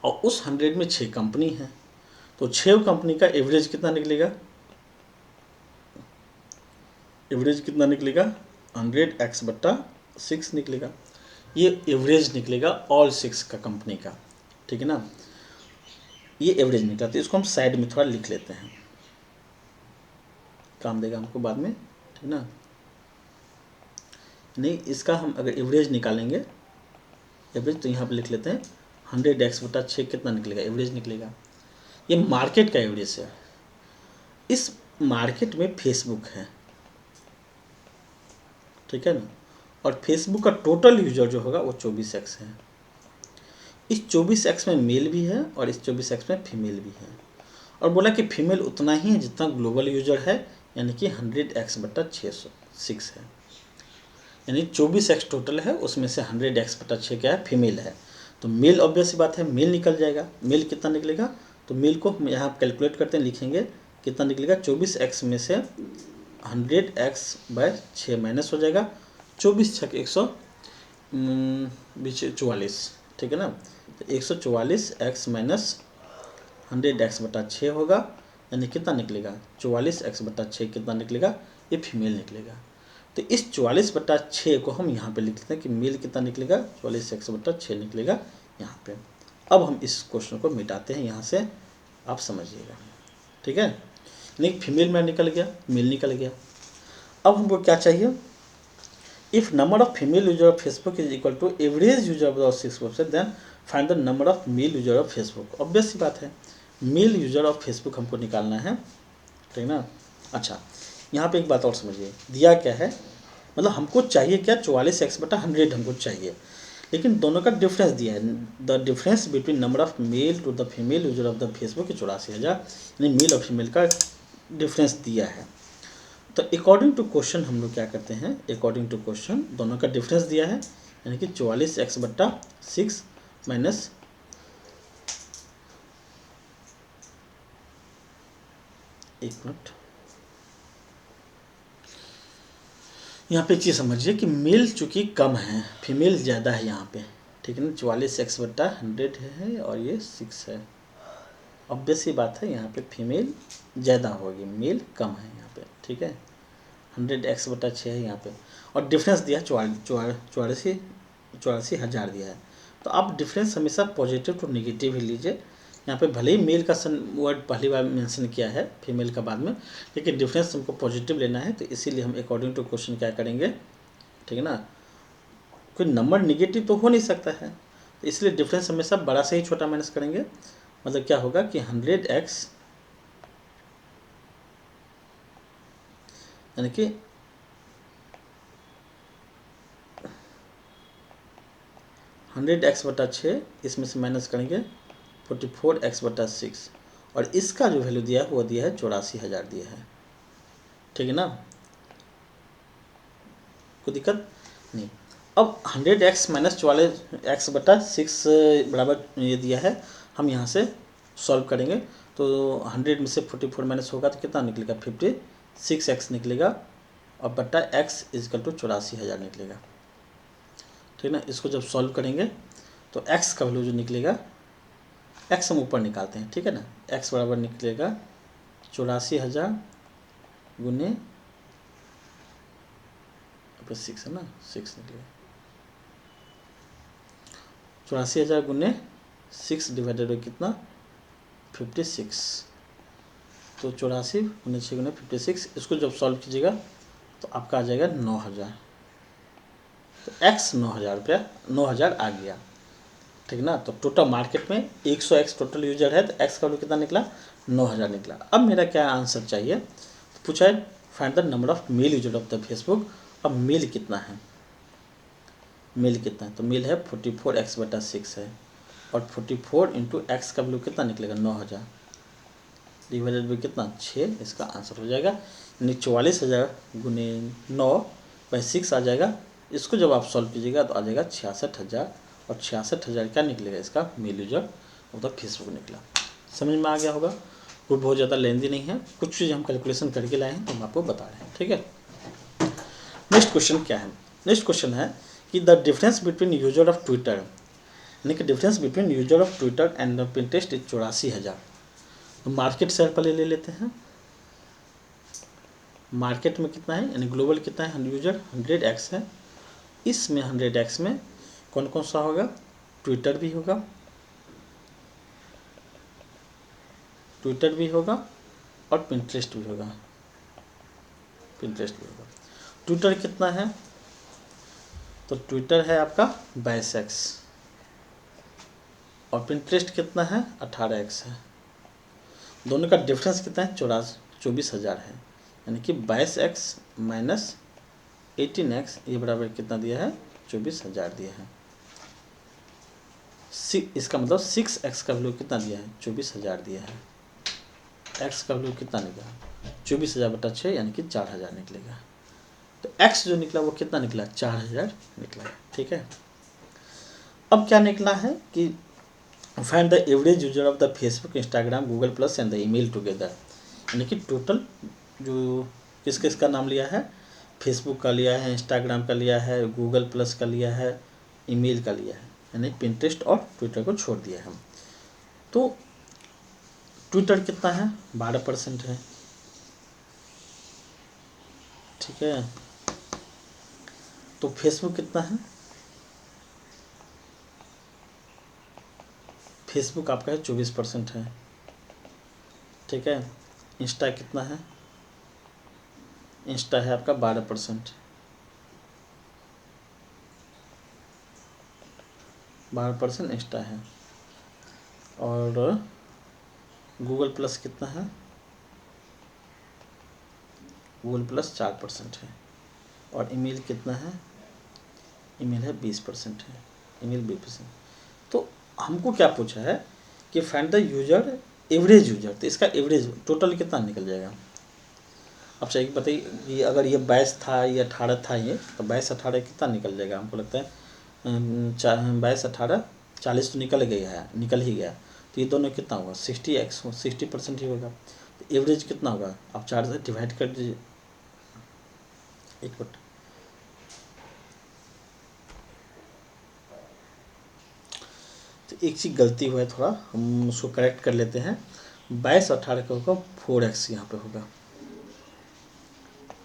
Speaker 1: और उस 100 में 6 कंपनी है, तो 6 कंपनी का एवरेज कितना निकलेगा, एवरेज कितना निकलेगा 100x/6 निकलेगा। ये एवरेज निकलेगा ऑल 6 का कंपनी का, ठीक है ना, ये एवरेज निकला। तो इसको हम साइड में थोड़ा लिख लेते हैं, काम देगा हमको बाद में, ठीक ना। नहीं, इसका हम अगर एवरेज निकालेंगे, एवरेज, तो यहाँ पे लिख लेते हैं 100x/6 कितना निकलेगा, एवरेज निकलेगा। ये मार्केट का एवरेज है। इस मार्केट में फेसबुक है, ठीक है ना, और फेसबुक का टोटल यूजर जो होगा वो 24x है। इस 24x में मेल भी है और इस 24x में फीमेल भी है, और बोला कि फीमेल उतना ही है जितना ग्लोबल यूजर है, यानी कि 100x/6 है, यानी 24x टोटल है, उसमें से 100x/6 क्या है, फीमेल है। तो मेल ऑब्वियस सी बात है, मेल निकल जाएगा। मेल कितना निकलेगा, तो मेल को हम यहाँ कैलकुलेट करते हैं, लिखेंगे कितना निकलेगा, 24x में से 100x/6 माइनस हो जाएगा, 24×6 144, ठीक है ना। तो 144x माइनस 100x/6 होगा, यानी कितना निकलेगा, 44x/6 कितना निकलेगा, ये फीमेल निकलेगा। तो इस 44/6 को हम यहाँ पे लिख लेते हैं कि मेल कितना निकलेगा, 44x/6 निकलेगा यहाँ पे। अब हम इस क्वेश्चन को मिटाते हैं यहाँ से, आप समझिएगा, ठीक है। नहीं, फीमेल में निकल गया, मेल निकल गया। अब हमको क्या चाहिए, if number of female user of Facebook is equal to average user of the 6 website, then find the number of male user of Facebook. Obvious सी बात है, मेल यूजर ऑफ फेसबुक हमको निकालना है, ठीक ना। अच्छा, यहाँ पे एक बात और समझिए, दिया क्या है, मतलब हमको चाहिए क्या, 44x/100 हमको चाहिए, लेकिन दोनों का डिफरेंस दिया है। The difference between number of male to the female user of the Facebook 84,000, यानी मेल और फीमेल का डिफरेंस दिया है। तो अकॉर्डिंग टू क्वेश्चन हम लोग क्या करते हैं, अकॉर्डिंग टू क्वेश्चन दोनों का डिफरेंस दिया है, यानी कि 44x/6 माइनस, एक मिनट, यहाँ पे एक चीज़ समझिए कि मेल चूँकि कम है, फीमेल ज़्यादा है यहाँ पे, ठीक है ना। 44x/100 है और ये 6 है, ऑब्वियस सी बात है, यहाँ पे फीमेल ज़्यादा होगी, मेल कम है यहाँ पे, ठीक है। 100x/6 है यहाँ पे, और डिफरेंस दिया 84,000 दिया है। तो आप डिफरेंस हमेशा पॉजिटिव टू नेगेटिव ही लीजिए। यहाँ पे भले ही मेल का वर्ड पहली बार मेंशन किया है, फीमेल का बाद में, लेकिन डिफरेंस हमको पॉजिटिव लेना है, तो इसीलिए हम अकॉर्डिंग टू क्वेश्चन क्या करेंगे, ठीक है ना। कोई नंबर नेगेटिव तो हो नहीं सकता है, तो इसलिए डिफरेंस हमेशा बड़ा से ही छोटा माइनस करेंगे। मतलब क्या होगा कि 100x, यानी कि 100x/6, इसमें से माइनस करेंगे 44x/6, और इसका जो वैल्यू दिया है वो दिया है 84,000 दिया है, ठीक है ना, कोई दिक्कत नहीं। अब 100x माइनस 44x/6 बराबर ये दिया है, हम यहाँ से सॉल्व करेंगे, तो 100 में से 44 माइनस होगा तो कितना निकलेगा, 56x निकलेगा, और बट्टा x इजकल टू 84,000 निकलेगा, ठीक है ना। इसको जब सॉल्व करेंगे तो x का वैल्यू जो निकलेगा, x हम ऊपर निकालते हैं, ठीक है ना, x बराबर निकलेगा 84,000 गुने 6 है ना, 6 निकलेगा 84,000 गुने 6 डिवाइडेड बाई कितना, 56, तो 84 गुने 6 गुने 56, इसको जब सॉल्व कीजिएगा तो आपका आ जाएगा 9,000, तो x 9,000 रुपया, 9,000 आ गया, ठीक ना। तो टोटल मार्केट में 100x टोटल यूजर है, तो x का वैल्यू कितना निकला, 9,000 निकला। अब मेरा क्या आंसर चाहिए, तो पूछा है find the number of male user of the Facebook. अब मेल कितना है, मेल कितना है, तो मेल है 44x/6 है, और 44 इंटू एक्स का वैल्यू कितना निकलेगा 9000 डिवाइडेड बाई कितना 6, इसका आंसर हो जाएगा यानी 44,000 गुने 9/6 आ जाएगा। इसको जब आप सॉल्व कीजिएगा तो आ जाएगा 66,000 और 66,000 क्या निकलेगा इसका मेल यूजर मतलब फेसबुक निकला। समझ में आ गया होगा। वो बहुत ज़्यादा लेंदी नहीं है, कुछ चीज़ हम कैलकुलेशन करके लाए हैं तो हम आपको बता रहे हैं। ठीक है, नेक्स्ट क्वेश्चन क्या है। नेक्स्ट क्वेश्चन है कि the difference between user of Twitter, यानी कि difference between user of Twitter and Pinterest is 84,000। तो मार्केट शेयर पहले ले लेते हैं। मार्केट में कितना है यानी ग्लोबल कितना है यूजर 100x है। इसमें 100x में कौन कौन सा होगा, ट्विटर भी होगा, ट्विटर भी होगा और पिंटरेस्ट भी होगा, पिंटरेस्ट भी होगा। ट्विटर कितना है, तो ट्विटर है आपका 22x और पिंटरेस्ट कितना है 18x है। दोनों का डिफरेंस कितना है 24,000 है, यानी कि 22x माइनस 18x ये बराबर कितना दिया है 24,000 दिया है। इसका मतलब 6x का वैल्यू कितना दिया है 24,000 दिया है। x का वैल्यू कितना निकला 24,000/6 यानी कि 4,000 निकलेगा। तो x जो निकला वो कितना निकला 4,000 निकला। ठीक है, अब क्या निकला है कि find the average user of the Facebook, Instagram, Google plus and the email together, यानी कि टोटल जो किस किस का नाम लिया है, फेसबुक का लिया है, इंस्टाग्राम का लिया है, गूगल प्लस का लिया है, ईमेल का लिया है, यानी पिंटरेस्ट और ट्विटर को छोड़ दिया है हम। तो ट्विटर कितना है 12% है। ठीक है, तो फेसबुक कितना है, फेसबुक आपका है 24% है। ठीक है, इंस्टा कितना है, इंस्टा है आपका 12%, 12% इंस्टा है। और गूगल प्लस कितना है, गूगल प्लस 4% है। और ईमेल कितना है, ईमेल है 20% है, ईमेल 20%। तो हमको क्या पूछा है कि find the user average user, तो इसका एवरेज टोटल कितना निकल जाएगा। अब चाहिए बताइए कि अगर ये 22 था ये 18 था, ये तो 22-18 कितना निकल जाएगा। हमको लगता है 22-18 40 तो निकल गया है, निकल ही गया। तो ये दोनों कितना होगा 60x 60% ही होगा। तो एवरेज कितना होगा, आप 4 से डिवाइड कर दीजिए। एक मिनट, तो एक चीज़ गलती हुआ है थोड़ा, हम उसको करेक्ट कर लेते हैं। 22-18 का होगा 4x यहाँ पे होगा।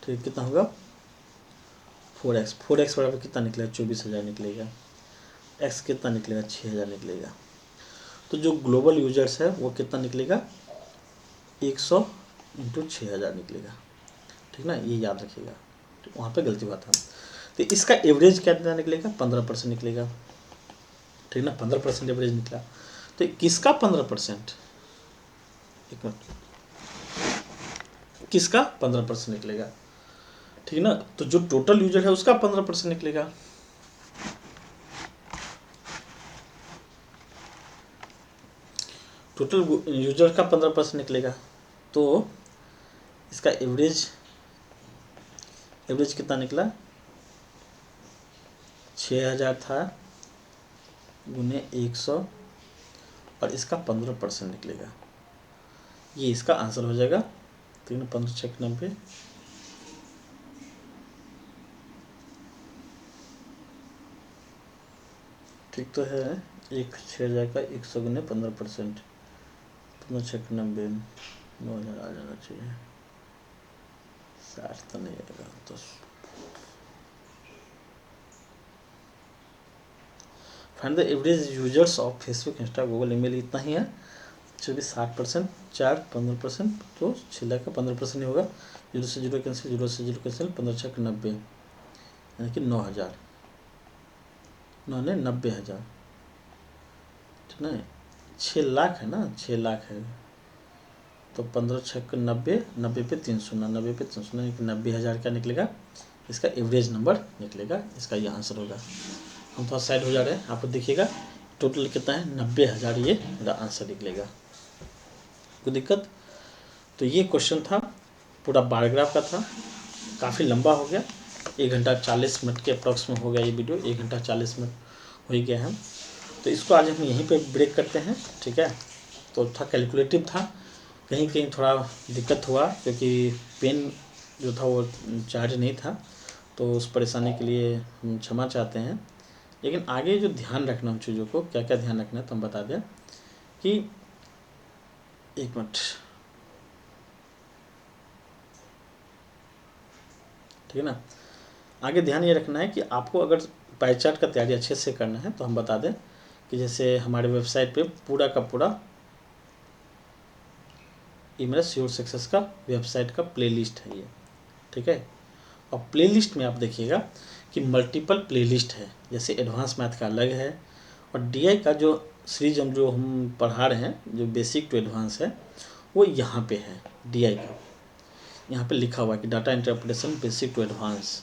Speaker 1: ठीक, कितना होगा 4x, 4x बराबर कितना निकलेगा 24,000 निकलेगा। x कितना निकलेगा 6,000 निकलेगा। तो जो ग्लोबल यूजर्स है वो कितना निकलेगा 100 इंटू 6,000 निकलेगा। ठीक ना, ये याद रखिएगा, तो वहाँ पे गलती हुआ था। तो इसका एवरेज कितना निकलेगा 15% निकलेगा। ठीक ना, 15% एवरेज निकला। तो किसका 15%, एक मिनट, किसका 15% निकलेगा। ठीक ना, तो जो टोटल यूजर है उसका 15% निकलेगा। टोटल यूजर का 15% निकलेगा। तो इसका एवरेज कितना निकला 6,000 था गुने 100 और इसका 15% निकलेगा। ये इसका आंसर हो जाएगा। 3 15 6 90, ठीक तो है। 6,000 का 100 गुने 15%, 15 6 90, 9,000 आ जाना चाहिए, 60 तो नहीं आएगा। तो find the average users of Facebook, Insta, Google, email, इतना ही है। 60%, 4 15%, तो 6,000 का 15% ही होगा। 0 से 0 कैंसिल, 0 से 0 कैंसिल, 15 6 90, यानी कि 9,000, 9 ने 90,000। ठीक है, 6 लाख है ना, 6 लाख है। तो 15 6 90, 90 पे 3 शून्य, 90 पे 3 शून्य, 90,000 क्या निकलेगा इसका एवरेज नंबर निकलेगा। इसका ये आंसर होगा। हम थोड़ा साइड हो जा रहे हैं, आप देखिएगा टोटल कितना है 90,000 ये मेरा आंसर निकलेगा। कोई दिक्कत? तो ये क्वेश्चन था, पूरा पैराग्राफ का था, काफ़ी लंबा हो गया, 1 घंटा 40 मिनट के अप्रॉक्स में हो गया ये वीडियो, 1 घंटा 40 मिनट हो ही गया है। तो इसको आज हम यहीं पे ब्रेक करते हैं, ठीक है। तो था कैलकुलेटिव था, कहीं कहीं थोड़ा दिक्कत हुआ क्योंकि पेन जो था वो चार्ज नहीं था, तो उस परेशानी के लिए हम क्षमा चाहते हैं। लेकिन आगे जो ध्यान रखना उन चीज़ों को, क्या क्या ध्यान रखना है तो हम बता दें कि 1 मिनट, ठीक है ना। आगे ध्यान ये रखना है कि आपको अगर पाई चार्ट का तैयारी अच्छे से करना है तो हम बता दें कि जैसे हमारे वेबसाइट पे पूरा का पूरा ये मेरा श्योर सक्सेस का वेबसाइट का प्लेलिस्ट है ये, ठीक है। और प्लेलिस्ट में आप देखिएगा कि मल्टीपल प्लेलिस्ट है, जैसे एडवांस मैथ का अलग है, और डीआई का जो सीरीज हम पढ़ा रहे हैं, जो बेसिक टू एडवांस है, वो यहाँ पे है। डीआई का यहाँ पे लिखा हुआ है कि data interpretation basic to advance.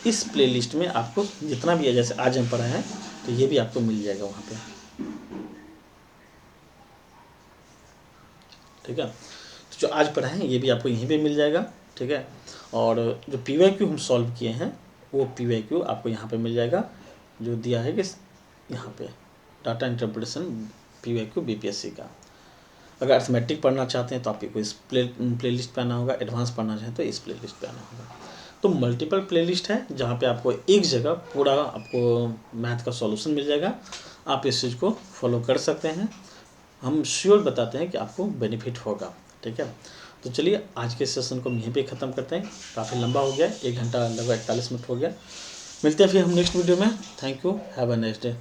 Speaker 1: इस प्लेलिस्ट में आपको जितना भी है, जैसे आज हम पढ़ा है तो ये भी आपको मिल जाएगा वहाँ पे, ठीक है। तो जो आज पढ़ा है ये भी आपको यहीं पे मिल जाएगा, ठीक है। और जो पीवाईक्यू हम सॉल्व किए हैं वो पीवाईक्यू आपको यहाँ पे मिल जाएगा, जो दिया है कि यहाँ पे डाटा इंटरप्रिटेशन पीवाईक्यू बीपीएससी का। अगर अर्थमेटिक पढ़ना चाहते हैं तो आपको इस प्लेलिस्ट पे आना होगा, एडवांस पढ़ना चाहें तो इस प्लेलिस्ट पे आना होगा। तो मल्टीपल प्लेलिस्ट है जहाँ पे आपको एक जगह पूरा आपको मैथ का सॉल्यूशन मिल जाएगा। आप इस चीज़ को फॉलो कर सकते हैं, हम श्योर बताते हैं कि आपको बेनिफिट होगा, ठीक है। तो चलिए आज के सेशन को हम यहीं पे ख़त्म करते हैं, काफ़ी लंबा हो गया, 1 घंटा लगभग 41 मिनट हो गया। मिलते हैं फिर हम नेक्स्ट वीडियो में। Thank you, have a nice day.